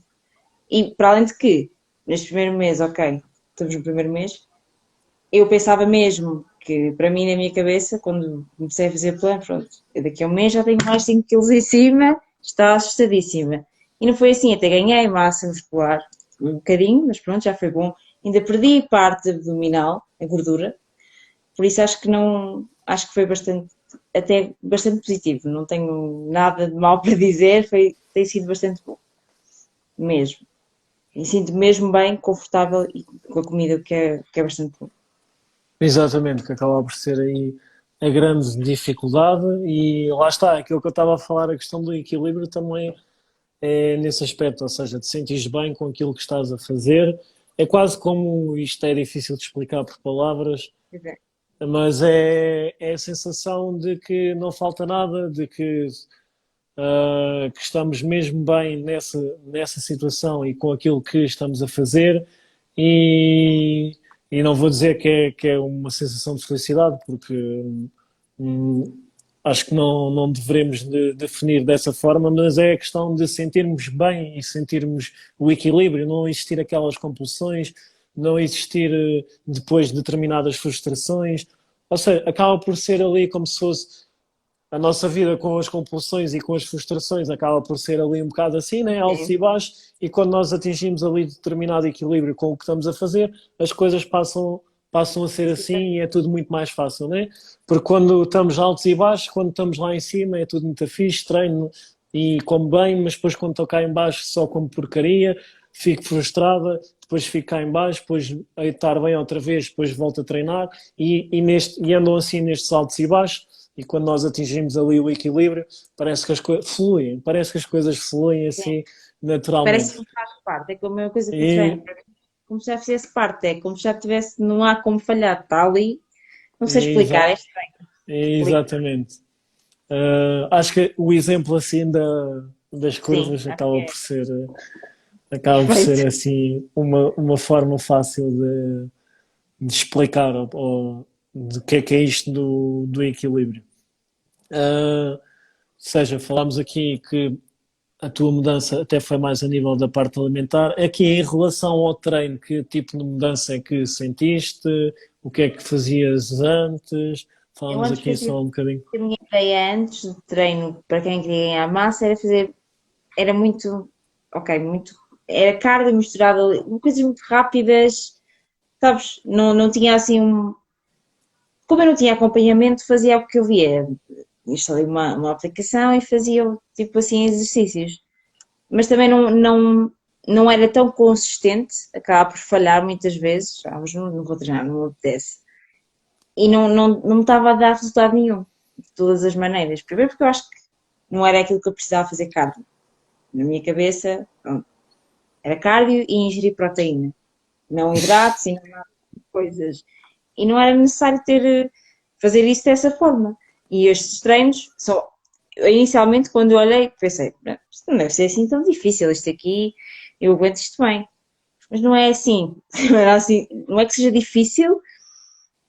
E para além de que, neste primeiro mês, ok, estamos no primeiro mês, eu pensava mesmo que, para mim, na minha cabeça, quando comecei a fazer plano, pronto, eu daqui a um mês já tenho mais 5 quilos em cima, está assustadíssima. E não foi assim, até ganhei massa muscular, um bocadinho, mas pronto, já foi bom. Ainda perdi parte abdominal, a gordura, por isso acho que não, acho que foi bastante, até bastante positivo, não tenho nada de mal para dizer, tem sido bastante bom, mesmo. E sinto mesmo bem, confortável e com a comida que é bastante bom. Exatamente, que acaba por ser aí a grande dificuldade e lá está, aquilo que eu estava a falar, a questão do equilíbrio também é nesse aspecto, ou seja, te sentires bem com aquilo que estás a fazer. É quase como, isto é difícil de explicar por palavras, mas é a sensação de que não falta nada, de que estamos mesmo bem nessa situação e com aquilo que estamos a fazer e, e não vou dizer que é uma sensação de felicidade, porque hum, acho que não devemos definir dessa forma, mas é a questão de sentirmos bem e sentirmos o equilíbrio, não existir aquelas compulsões, não existir depois determinadas frustrações, ou seja, acaba por ser ali como se fosse a nossa vida com as compulsões e com as frustrações acaba por ser ali um bocado assim, né? Altos Sim, e baixos, e quando nós atingimos ali determinado equilíbrio com o que estamos a fazer, as coisas passam a ser assim e é tudo muito mais fácil, né? Porque quando estamos altos e baixos, quando estamos lá em cima é tudo muito fixe, treino e como bem, mas depois quando estou cá em baixo só como porcaria, fico frustrada, depois fico cá em baixo, depois a estar bem outra vez, depois volto a treinar e andam assim nestes altos e baixos e quando nós atingimos ali o equilíbrio, parece que as coisas fluem, parece que as coisas fluem sim. assim Parece naturalmente. que faz parte, é como a mesma coisa que o treino, E, como se já fizesse parte, é como se já tivesse, não há como falhar, está ali, não sei e explicar, é estranho explicar. exatamente. Acho que o exemplo assim das Sim, curvas acho que é acaba por perfeito. ser assim uma forma fácil de explicar ou de que é isto do equilíbrio. Ou seja, falámos aqui que a tua mudança até foi mais a nível da parte alimentar. Aqui em relação ao treino, que tipo de mudança é que sentiste? O que é que fazias antes? Eu Falamos antes aqui fazia, só um bocadinho. a minha ideia antes do treino, para quem queria ganhar massa, era fazer, era muito, ok, muito, era cardio misturado ali, coisas muito rápidas, sabes, não tinha assim como eu não tinha acompanhamento, fazia o que eu via. Instalei uma aplicação e fazia tipo assim exercícios. Mas também não era tão consistente, acaba por falhar muitas vezes. Ah, mas não vou treinar, não me apetece. E não me estava a dar resultado nenhum, de todas as maneiras. Primeiro porque eu acho que não era aquilo que eu precisava fazer cardio. Na minha cabeça, pronto, era cardio e ingerir proteína. Não hidratos e não coisas. E não era necessário fazer isso dessa forma. E estes treinos são, inicialmente quando eu olhei, pensei, "Não, isto não deve ser assim tão difícil, isto aqui, eu aguento isto bem. Mas não é assim, não era assim, não é que seja difícil,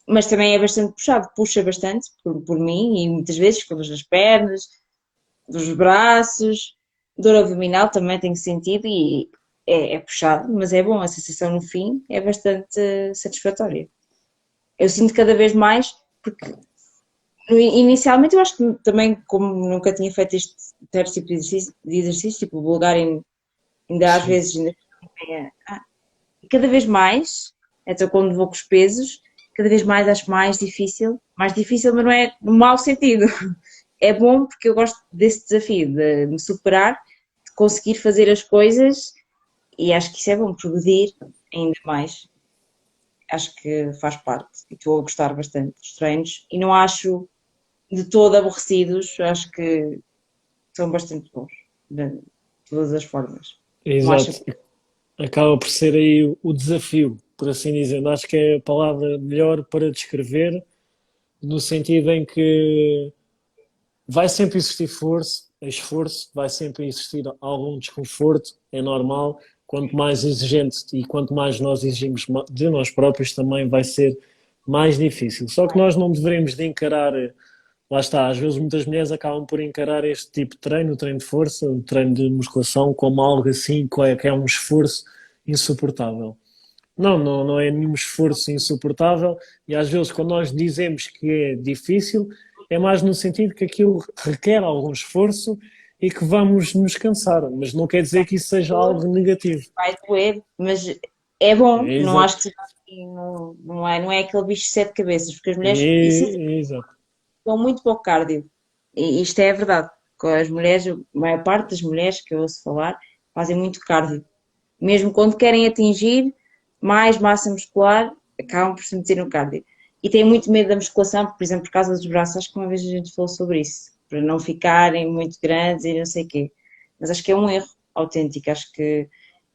mas também é bastante puxado, puxa bastante por mim e muitas vezes com dores nas pernas, dos braços, dor abdominal também tenho sentido e é puxado, mas é bom, a sensação no fim é bastante satisfatória. Eu sinto cada vez mais, porque inicialmente eu acho que também, como nunca tinha feito este certo tipo de exercício, tipo o Bulgarian, ainda às Sim, vezes cada vez mais, então quando vou com os pesos, cada vez mais acho mais difícil, mas não é no mau sentido. É bom porque eu gosto desse desafio, de me superar, de conseguir fazer as coisas e acho que isso é bom, progredir ainda mais. Acho que faz parte e estou a gostar bastante dos treinos e não acho de todo aborrecidos, acho que são bastante bons, de todas as formas. Não acho exato. Acaba por ser aí o desafio, por assim dizer. Acho que é a palavra melhor para descrever, no sentido em que vai sempre existir esforço, vai sempre existir algum desconforto, é normal. Quanto mais exigente e quanto mais nós exigimos de nós próprios, também vai ser mais difícil. Só que nós não devemos de encarar, lá está, às vezes muitas mulheres acabam por encarar este tipo de treino, o treino de força, o treino de musculação, como algo assim, que é um esforço insuportável. Não é nenhum esforço insuportável e às vezes quando nós dizemos que é difícil, é mais no sentido que aquilo requer algum esforço e que vamos nos cansar, mas não quer dizer que isso seja algo negativo. Vai doer, mas é bom, É não acho exato. que seja assim, não é aquele bicho de sete cabeças, porque as mulheres, isso É exato. dão muito para o cardio. E isto é a verdade. Com as mulheres, a maior parte das mulheres que eu ouço falar, fazem muito cardio. Mesmo quando querem atingir mais massa muscular, acabam por se meter no cardio. E têm muito medo da musculação, por exemplo, por causa dos braços. Acho que uma vez a gente falou sobre isso, para não ficarem muito grandes e não sei o quê. Mas acho que é um erro autêntico. Acho que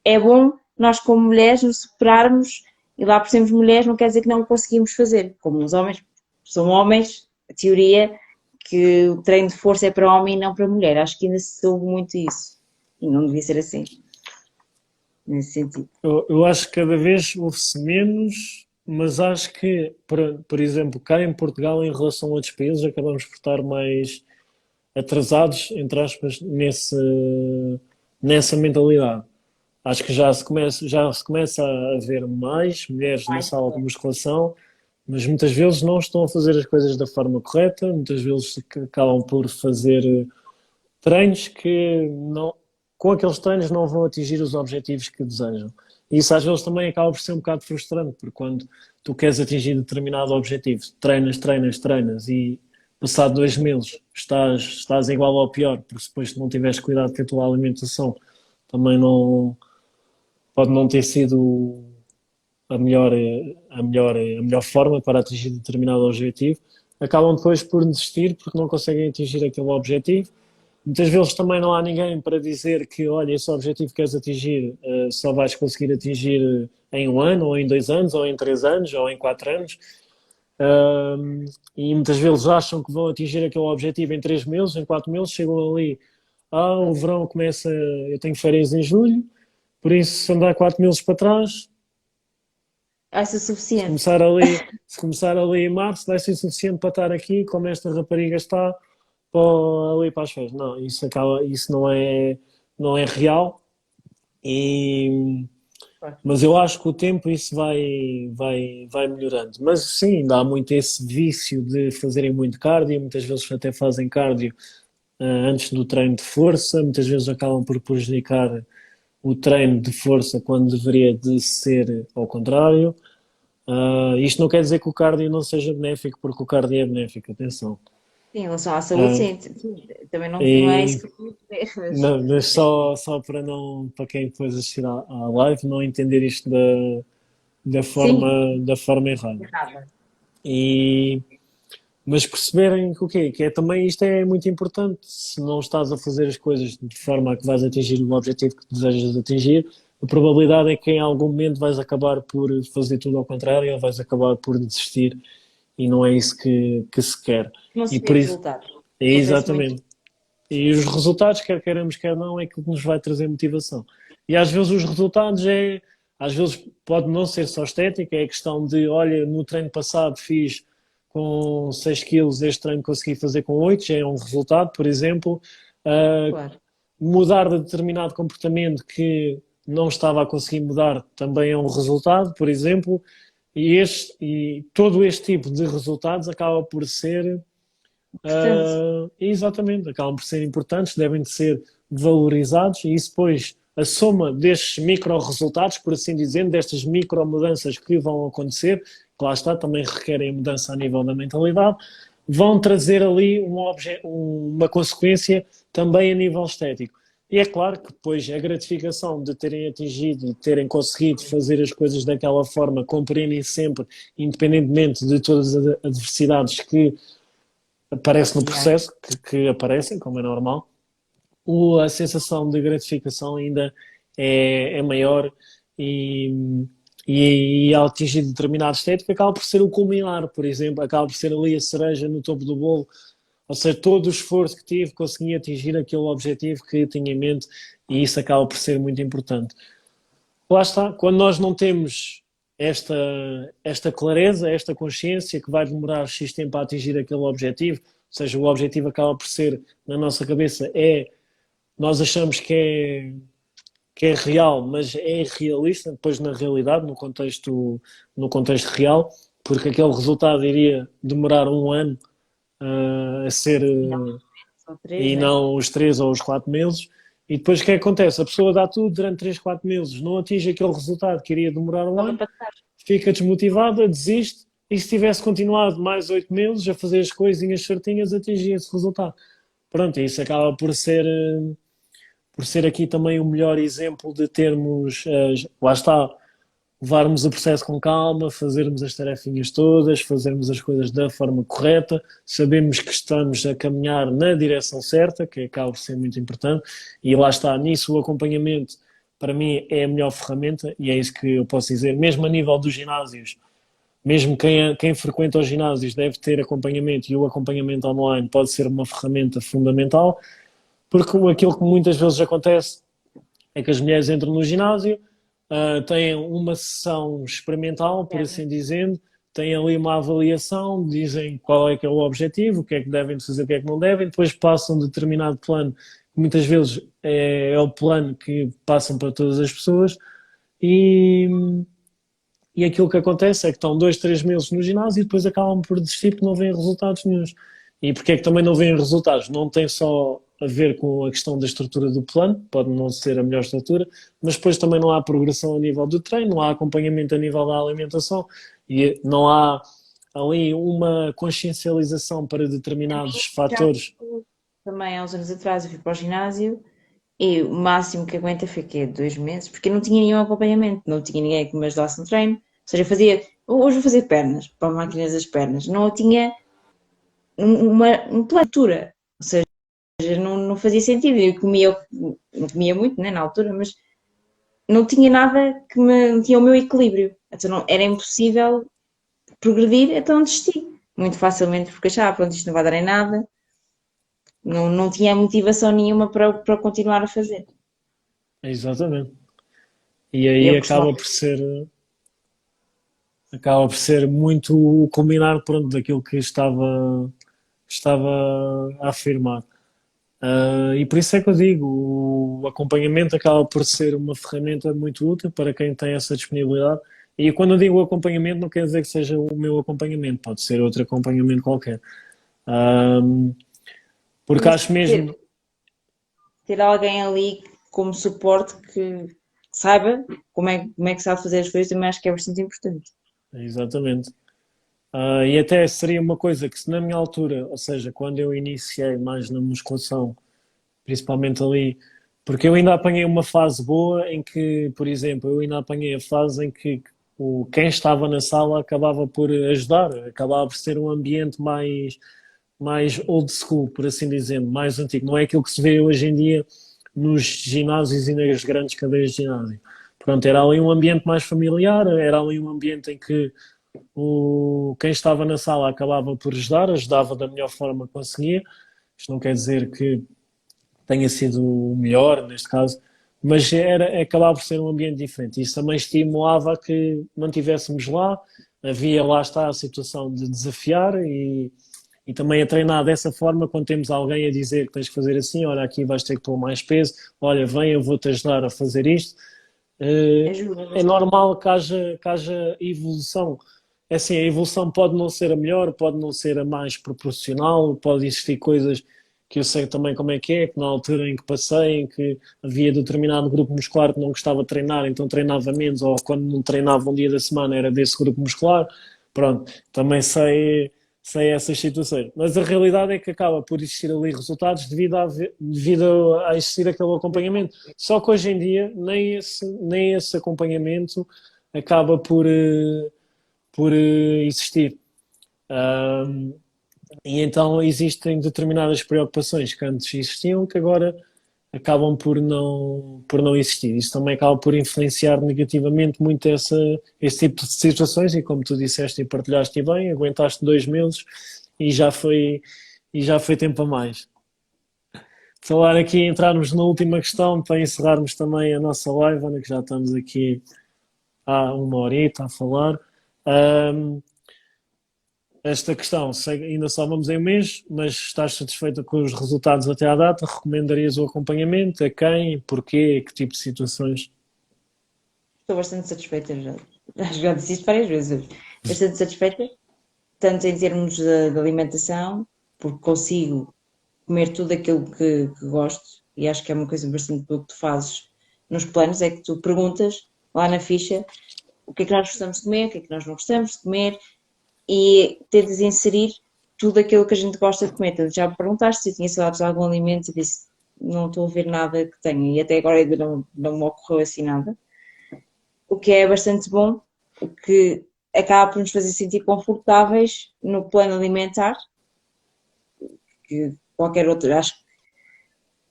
é bom nós, como mulheres, nos superarmos e lá por sermos mulheres, não quer dizer que não o conseguimos fazer. Como os homens são homens, a teoria que o treino de força é para homem e não para mulher. Acho que ainda se ouve muito isso. E não devia ser assim, nesse sentido. Eu acho que cada vez ouve-se menos, mas acho que, por exemplo, cá em Portugal, em relação a outros países, acabamos por estar mais atrasados, entre aspas, nessa mentalidade. Acho que já se começa a ver mais mulheres na Mais sala de musculação, mas muitas vezes não estão a fazer as coisas da forma correta, muitas vezes acabam por fazer treinos que não, com aqueles treinos não vão atingir os objetivos que desejam. E isso às vezes também acaba por ser um bocado frustrante, porque quando tu queres atingir determinado objetivo, treinas e passado 2 meses estás igual ao pior, porque depois se não tiveres cuidado com a tua alimentação, também não pode não ter sido a melhor forma para atingir determinado objetivo, acabam depois por desistir porque não conseguem atingir aquele objetivo. Muitas vezes também não há ninguém para dizer que, olha, esse objetivo que queres atingir, só vais conseguir atingir em 1 ano, ou em 2 anos, ou em 3 anos, ou em 4 anos. E muitas vezes acham que vão atingir aquele objetivo em 3 meses, em 4 meses, chegam ali, o verão começa, eu tenho férias em julho, por isso se andar 4 meses para trás, Vai ser se suficiente. começar ali, se começar ali em março, vai ser suficiente para estar aqui, como esta rapariga está, ali para as férias. Não, isso não é real. E, mas eu acho que com o tempo isso vai melhorando. Mas sim, ainda há muito esse vício de fazerem muito cardio, muitas vezes até fazem cardio antes do treino de força, muitas vezes acabam por prejudicar o treino de força quando deveria de ser ao contrário. Isto não quer dizer que o cardio não seja benéfico, porque o cardio é benéfico, atenção. Sim, em relação à saúde, Uh, sim. Também não é isso e que eu queria dizer, não, mas só para não, para quem depois assistir à live, não entender isto sim, da forma errada. nada. E, mas perceberem que o quê? Que é também isto é muito importante. Se não estás a fazer as coisas de forma a que vais atingir o objetivo que desejas atingir, a probabilidade é que em algum momento vais acabar por fazer tudo ao contrário ou vais acabar por desistir e não é isso que se quer. Não E se vê por isso, resultado. é Acontece muito. exatamente. E os resultados, quer queiramos, quer não, é aquilo que nos vai trazer motivação. E às vezes os resultados às vezes pode não ser só estética, é questão de, olha, no treino passado fiz com 6 quilos, este treino consegui fazer com 8, já é um resultado, por exemplo. Uh, Claro. Mudar de determinado comportamento que não estava a conseguir mudar também é um resultado, por exemplo. E todo este tipo de resultados acaba por ser Portanto, exatamente, acabam por ser importantes, devem de ser valorizados e isso depois, a soma destes micro resultados, por assim dizer, destas micro mudanças que vão acontecer, que lá está, também requerem mudança a nível da mentalidade, vão trazer ali uma consequência também a nível estético. E é claro que depois a gratificação de terem atingido e terem conseguido fazer as coisas daquela forma, compreendem sempre, independentemente de todas as adversidades que aparece no yeah. processo, que aparecem, como é normal, a sensação de gratificação ainda é maior e, e ao atingir determinado estético acaba por ser o culminar, por exemplo, acaba por ser ali a cereja no topo do bolo. Ou seja, todo o esforço que tive, consegui atingir aquele objetivo que tinha em mente e isso acaba por ser muito importante. Lá está, quando nós não temos esta, esta clareza, esta consciência que vai demorar X tempo a atingir aquele objetivo, ou seja, o objetivo acaba por ser, na nossa cabeça, nós achamos que é real, mas é irrealista, depois na realidade, no contexto real, porque aquele resultado iria demorar um ano a ser, Só três, e né? não os 3 ou os 4 meses. E depois o que é que acontece? A pessoa dá tudo durante 3, 4 meses, não atinge aquele resultado que iria demorar um Volta ano, para trás. fica desmotivada, desiste, e se tivesse continuado mais 8 meses a fazer as coisinhas certinhas, atingia esse resultado. Pronto, isso acaba por ser aqui também o melhor exemplo de termos, lá está, levarmos o processo com calma, fazermos as tarefinhas todas, fazermos as coisas da forma correta, sabemos que estamos a caminhar na direção certa, que acaba por ser muito importante, e lá está, nisso o acompanhamento, para mim, é a melhor ferramenta, e é isso que eu posso dizer, mesmo a nível dos ginásios, mesmo quem frequenta os ginásios deve ter acompanhamento, e o acompanhamento online pode ser uma ferramenta fundamental, porque aquilo que muitas vezes acontece é que as mulheres entram no ginásio, têm uma sessão experimental, por assim dizendo, têm ali uma avaliação, dizem qual é que é o objetivo, o que é que devem fazer, o que é que não devem, depois passam um determinado plano, que muitas vezes é o plano que passam para todas as pessoas, e, e aquilo que acontece é que estão 2, 3 meses no ginásio e depois acabam por desistir porque não vêem resultados nenhuns. E porque é que também não vêem resultados? Não tem só a ver com a questão da estrutura do plano, pode não ser a melhor estrutura, mas depois também não há progressão a nível do treino, não há acompanhamento a nível da alimentação e não há ali uma consciencialização para determinados Já fatores. também há uns anos atrás eu fui para o ginásio e o máximo que aguenta foi quê? 2 meses, porque eu não tinha nenhum acompanhamento, não tinha ninguém que me ajudasse no treino. Ou seja, eu fazia, hoje vou fazer pernas, para máquinas das pernas. Não tinha uma leitura, ou seja, não fazia sentido. Eu comia, não comia muito, né, na altura, mas não tinha nada não tinha o meu equilíbrio. Então era impossível progredir, então desisti. Muito facilmente, porque achava, pronto, isto não vai dar em nada. Não tinha motivação nenhuma para continuar a fazer. Exatamente. E E aí eu acaba por ser muito o culminar, pronto, daquilo que estava a afirmar. E por isso é que eu digo, o acompanhamento acaba por ser uma ferramenta muito útil para quem tem essa disponibilidade. E quando eu digo acompanhamento, não quer dizer que seja o meu acompanhamento, pode ser outro acompanhamento qualquer. Um, porque mas acho mesmo, ter alguém ali como suporte que saiba como é que sabe fazer as coisas também acho que é bastante importante. exatamente. E até seria uma coisa que se na minha altura, ou seja, quando eu iniciei mais na musculação, principalmente ali, porque eu ainda apanhei uma fase boa em que, por exemplo, eu ainda apanhei a fase em que quem estava na sala acabava por ajudar, acabava por ser um ambiente mais old school, por assim dizer, mais antigo. Não é aquilo que se vê hoje em dia nos ginásios e nas grandes cadeias de ginásio. Pronto, era ali um ambiente mais familiar, era ali um ambiente em que quem estava na sala acabava por ajudava da melhor forma que conseguia. Isto não quer dizer que tenha sido o melhor neste caso, mas acabava por ser um ambiente diferente. Isso também estimulava a que mantivéssemos lá, havia lá está a situação de desafiar e também a treinar dessa forma quando temos alguém a dizer que tens que fazer assim, olha aqui vais ter que pôr mais peso, olha vem eu vou-te ajudar a fazer isto. Ajuda É bastante. normal que haja evolução. É assim, a evolução pode não ser a melhor, pode não ser a mais proporcional, pode existir coisas que eu sei também como é, que na altura em que passei, em que havia determinado grupo muscular que não gostava de treinar, então treinava menos, ou quando não treinava um dia da semana era desse grupo muscular. Pronto, também sei essas situações. Mas a realidade é que acaba por existir ali resultados devido a existir aquele acompanhamento. Só que hoje em dia nem esse acompanhamento acaba por existir. Um, e então existem determinadas preocupações que antes existiam que agora acabam por não existir. Isso também acaba por influenciar negativamente muito esse tipo de situações e como tu disseste e partilhaste bem, aguentaste 2 meses e e já foi tempo a mais. Falar aqui, entrarmos na última questão para encerrarmos também a nossa live, Ana, que já estamos aqui há uma horita a falar. Ahm, Esta questão, ainda só vamos em um mês, mas estás satisfeita com os resultados até à data? Recomendarias o acompanhamento? A quem? Porquê? Que tipo de situações? Estou bastante satisfeita já disse isto várias vezes hoje. Bastante satisfeita, tanto em termos de alimentação, porque consigo comer tudo aquilo que gosto, e acho que é uma coisa bastante boa que tu fazes nos planos, é que tu perguntas lá na ficha o que é que nós gostamos de comer, o que é que nós não gostamos de comer, e tentas inserir tudo aquilo que a gente gosta de comer. Portanto, já me perguntaste se eu tinha saudades de algum alimento e disse não estou a ver nada que tenha, e até agora ainda não me ocorreu assim nada, o que é bastante bom, o que acaba por nos fazer sentir confortáveis no plano alimentar, que qualquer outro, acho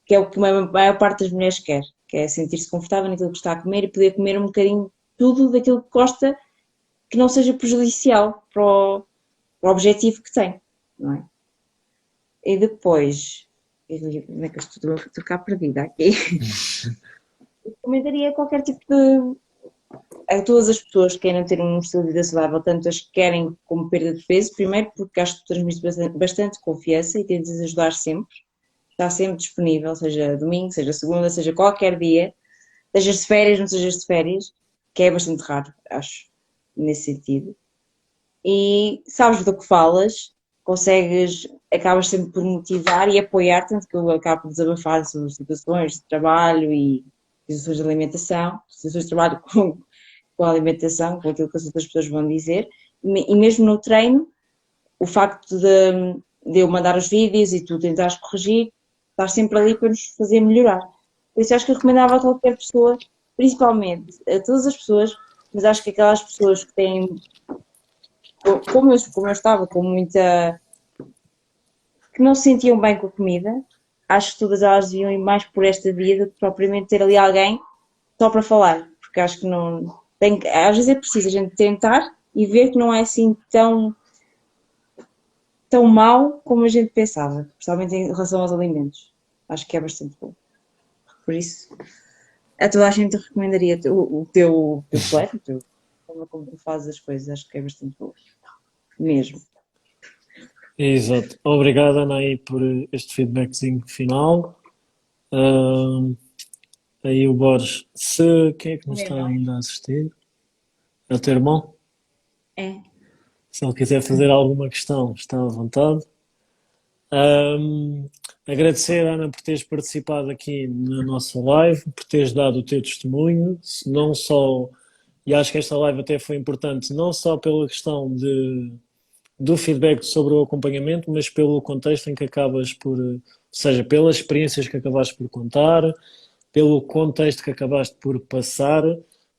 que é o que a maior parte das mulheres quer, que é sentir-se confortável naquilo que está a comer e poder comer um bocadinho tudo daquilo que gosta, que não seja prejudicial para o objetivo que tem, não é? E depois, como é que eu estou a ficar perdida aqui? Recomendaria qualquer tipo de. A todas as pessoas que querem ter um estilo de vida saudável, tanto as que querem como perda de peso, primeiro porque acho que tu transmites bastante confiança e tentas ajudar sempre, está sempre disponível, seja domingo, seja segunda, seja qualquer dia, sejas de férias, não sejas de férias, que é bastante raro, acho, nesse sentido. E sabes do que falas, consegues, acabas sempre por motivar e apoiar, tanto que eu acabo por desabafar sobre situações de trabalho e situações de alimentação, situações de trabalho com a alimentação, com aquilo que as outras pessoas vão dizer, e mesmo no treino, o facto de eu mandar os vídeos e tu tentares corrigir, estás sempre ali para nos fazer melhorar. Por isso acho que eu recomendava a qualquer pessoa, principalmente a todas as pessoas, mas acho que aquelas pessoas que têm, como eu estava, com muita, que não se sentiam bem com a comida, acho que todas elas deviam ir mais por esta via do que propriamente ter ali alguém só para falar, porque acho que não tem, às vezes é preciso a gente tentar e ver que não é assim tão mau como a gente pensava, principalmente em relação aos alimentos. Acho que é bastante bom. Por isso, a toda a gente recomendaria o teu plano, a forma como tu fazes as coisas, acho que é bastante bom. Mesmo. Exato. Obrigado, Ana, aí por este feedbackzinho final. Ahm, Aí o Borges, se quem é que nos Meu está irmão? ainda a assistir? É o teu irmão? É. Se ele quiser fazer alguma questão, está à vontade. Ahm, Agradecer, Ana, por teres participado aqui na nossa live, por teres dado o teu testemunho, não só, e acho que esta live até foi importante, não só pela questão do feedback sobre o acompanhamento, mas pelo contexto em que acabas por, ou seja, pelas experiências que acabaste por contar, pelo contexto que acabaste por passar,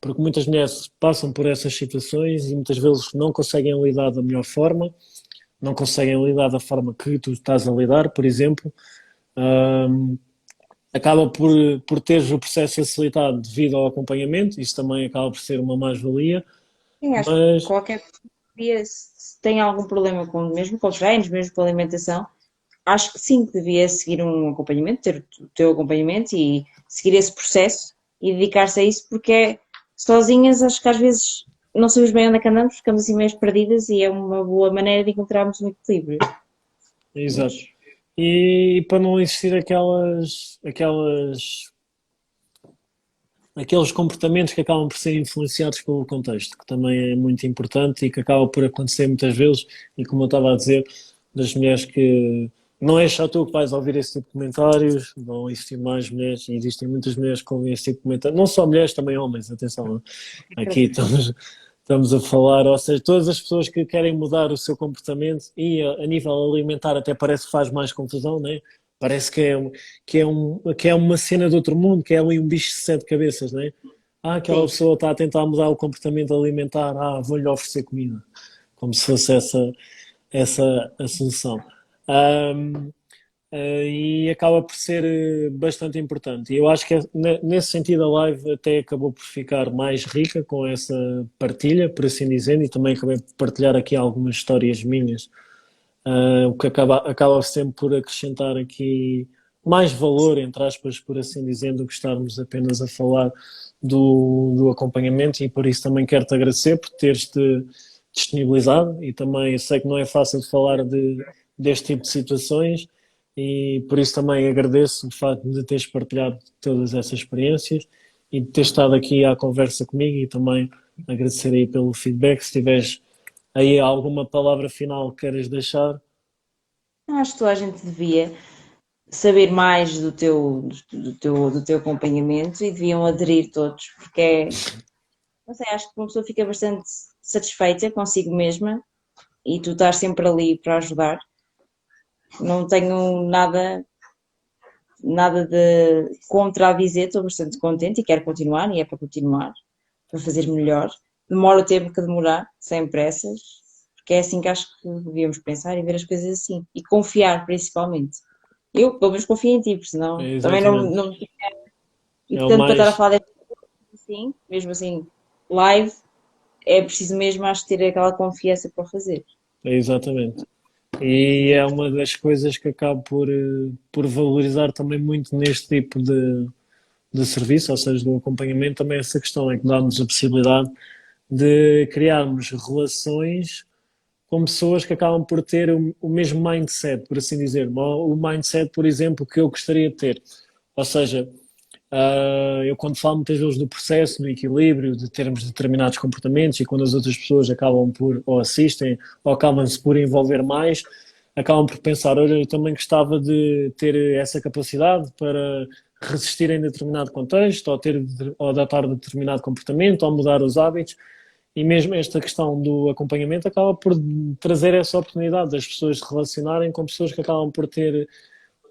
porque muitas mulheres passam por essas situações e muitas vezes não conseguem lidar da melhor forma, não conseguem lidar da forma que tu estás a lidar, por exemplo. Um, Acaba por teres o processo facilitado devido ao acompanhamento, isso também acaba por ser uma mais-valia, Sim, acho que mas qualquer dia, se tem algum problema com, mesmo com os treinos, mesmo com a alimentação, acho que sim, que devia seguir um acompanhamento, ter o teu acompanhamento e seguir esse processo e dedicar-se a isso, porque sozinhas acho que às vezes não sabemos bem onde é que andamos, ficamos assim meio perdidas e é uma boa maneira de encontrarmos um equilíbrio. exato. Mas, E para não existir aqueles comportamentos que acabam por ser influenciados pelo contexto, que também é muito importante e que acaba por acontecer muitas vezes, e como eu estava a dizer, das mulheres que não é só tu que vais ouvir esse tipo de comentários, vão existir mais mulheres, e existem muitas mulheres que ouvem esse tipo de comentários, não só mulheres, também homens, atenção, aqui estamos a falar, ou seja, todas as pessoas que querem mudar o seu comportamento e a nível alimentar até parece que faz mais confusão, né? Parece que é uma cena de outro mundo, que é ali um bicho de sete cabeças, né? Aquela sim, pessoa está a tentar mudar o comportamento alimentar, vou-lhe oferecer comida, como se fosse essa a solução. Ahm, e acaba por ser bastante importante. E eu acho que nesse sentido a live até acabou por ficar mais rica com essa partilha, por assim dizer, e também acabei por partilhar aqui algumas histórias minhas o que acaba sempre por acrescentar aqui mais valor, entre aspas, por assim dizer, do que estarmos apenas a falar do acompanhamento, e por isso também quero-te agradecer por teres-te disponibilizado, e também eu sei que não é fácil de falar deste tipo de situações, e por isso também agradeço o facto de teres partilhado todas essas experiências e de teres estado aqui à conversa comigo, e também agradecer aí pelo feedback. Se tiveres aí alguma palavra final que queiras deixar. Acho que toda a gente devia saber mais do teu acompanhamento e deviam aderir todos, porque não sei, acho que uma pessoa fica bastante satisfeita consigo mesma e tu estás sempre ali para ajudar. Não tenho nada de contra a dizer, estou bastante contente e quero continuar, e é para continuar, para fazer melhor. Demora o tempo que demorar, sem pressas, porque é assim que acho que devíamos pensar e ver as coisas assim. E confiar, principalmente. Eu, pelo menos, confio em ti, porque senão É, também não, exatamente. não. E É o portanto, para estar a mais. falar desta coisa assim, mesmo assim, live, é preciso mesmo, acho, ter aquela confiança para o fazer. É exatamente. E é uma das coisas que acabo por valorizar também muito neste tipo de serviço, ou seja, do acompanhamento, também essa questão é que dá-nos a possibilidade de criarmos relações com pessoas que acabam por ter o mesmo mindset, por assim dizer. O mindset, por exemplo, que eu gostaria de ter. Ou seja, eu quando falo muitas vezes do processo, do equilíbrio, de termos determinados comportamentos, e quando as outras pessoas acabam por, ou assistem, ou acabam-se por envolver mais, acabam por pensar, olha, eu também gostava de ter essa capacidade para resistir em determinado contexto, ou adotar determinado comportamento, ou mudar os hábitos. E mesmo esta questão do acompanhamento acaba por trazer essa oportunidade das pessoas se relacionarem com pessoas que acabam por ter,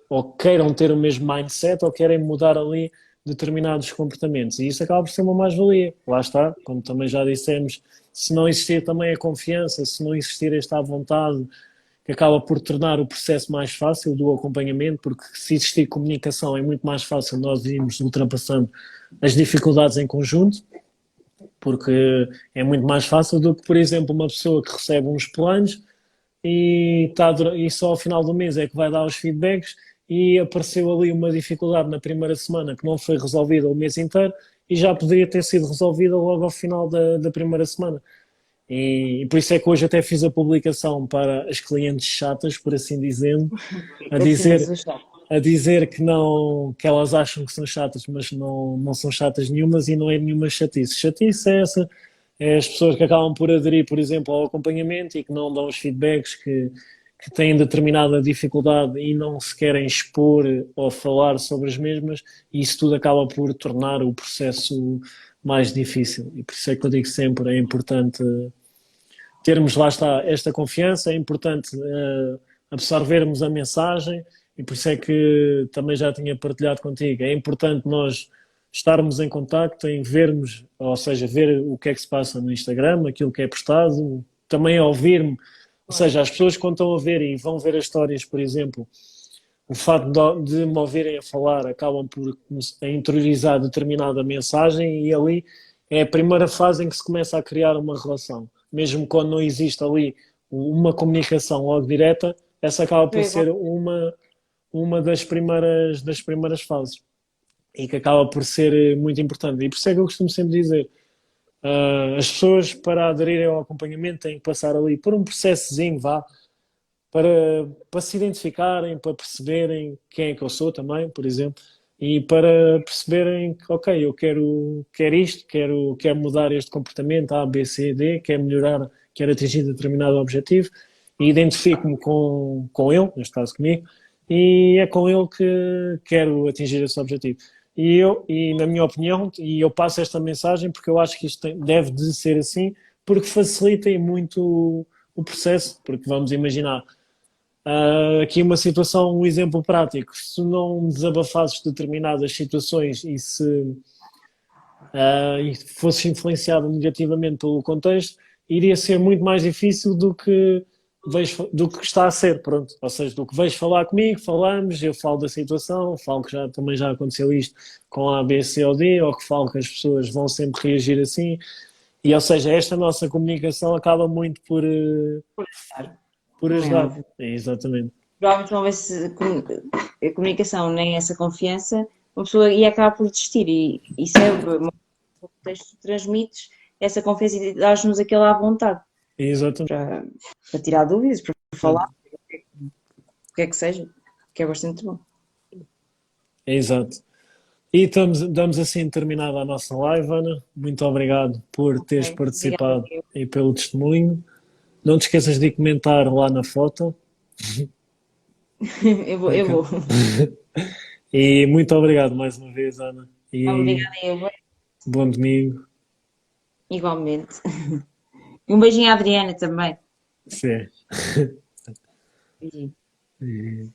ou queiram ter o mesmo mindset, ou querem mudar ali determinados comportamentos. E isso acaba por ser uma mais-valia. Lá está, como também já dissemos, se não existir também a confiança, se não existir esta vontade, que acaba por tornar o processo mais fácil do acompanhamento, porque se existir comunicação é muito mais fácil nós irmos ultrapassando as dificuldades em conjunto, porque é muito mais fácil do que, por exemplo, uma pessoa que recebe uns planos e só ao final do mês é que vai dar os feedbacks, e apareceu ali uma dificuldade na primeira semana que não foi resolvida o mês inteiro e já poderia ter sido resolvida logo ao final da primeira semana. E por isso é que hoje até fiz a publicação para as clientes chatas, por assim dizendo, a Deve ser dizer, imenso chato. a dizer que não, que elas acham que são chatas, mas não são chatas nenhumas, e não é nenhuma chatice. Chatice é essa, é as pessoas que acabam por aderir, por exemplo, ao acompanhamento e que não dão os feedbacks, que têm determinada dificuldade e não se querem expor ou falar sobre as mesmas, e isso tudo acaba por tornar o processo mais difícil. E por isso é que eu digo sempre, é importante termos, lá está, esta confiança, é importante absorvermos a mensagem, e por isso é que também já tinha partilhado contigo, é importante nós estarmos em contacto, em vermos, ou seja, ver o que é que se passa no Instagram, aquilo que é postado, também ouvir-me, ou seja, as pessoas quando estão a ver e vão ver as histórias, por exemplo, o facto de me ouvirem a falar acabam por interiorizar determinada mensagem, e ali é a primeira fase em que se começa a criar uma relação. Mesmo quando não existe ali uma comunicação logo direta, essa acaba por ser uma das primeiras fases, e que acaba por ser muito importante. E por isso é que eu costumo sempre dizer, as pessoas para aderirem ao acompanhamento têm que passar ali por um processozinho, vá, para se identificarem, para perceberem quem é que eu sou também, por exemplo, e para perceberem que, ok, eu quero isto, quero mudar este comportamento A, B, C, D, quero melhorar, quero atingir determinado objetivo, e identifico-me com ele, neste caso comigo, e é com ele que quero atingir esse objetivo. E na minha opinião, e eu passo esta mensagem porque eu acho que isto deve de ser assim, porque facilita muito o processo, porque vamos imaginar, aqui uma situação, um exemplo prático: se não desabafasses determinadas situações e fosses influenciado negativamente pelo contexto, iria ser muito mais difícil do que está a ser, pronto. Ou seja, do que vais falar comigo, falamos, eu falo da situação, falo que também já aconteceu isto com A, B, C ou D, ou que falo que as pessoas vão sempre reagir assim, e ou seja, esta nossa comunicação acaba muito por Como é ajudar. óbvio. Exatamente. Provavelmente se não houvesse a comunicação nem essa confiança, uma pessoa ia acabar por desistir. E isso é uma coisa que tu transmites, essa confiança e dás-nos aquela à vontade Exatamente. para tirar dúvidas, para falar, o que é que seja, que é bastante bom. Exato. E damos assim terminada a nossa live, Ana. Muito obrigado por teres Ok, obrigada. participado e pelo testemunho. Não te esqueças de comentar lá na foto. Eu Ok. vou. E muito obrigado mais uma vez, Ana. E Obrigada, eu vou. bom domingo. Igualmente. E um beijinho à Adriana também. Sim. Beijinho. E-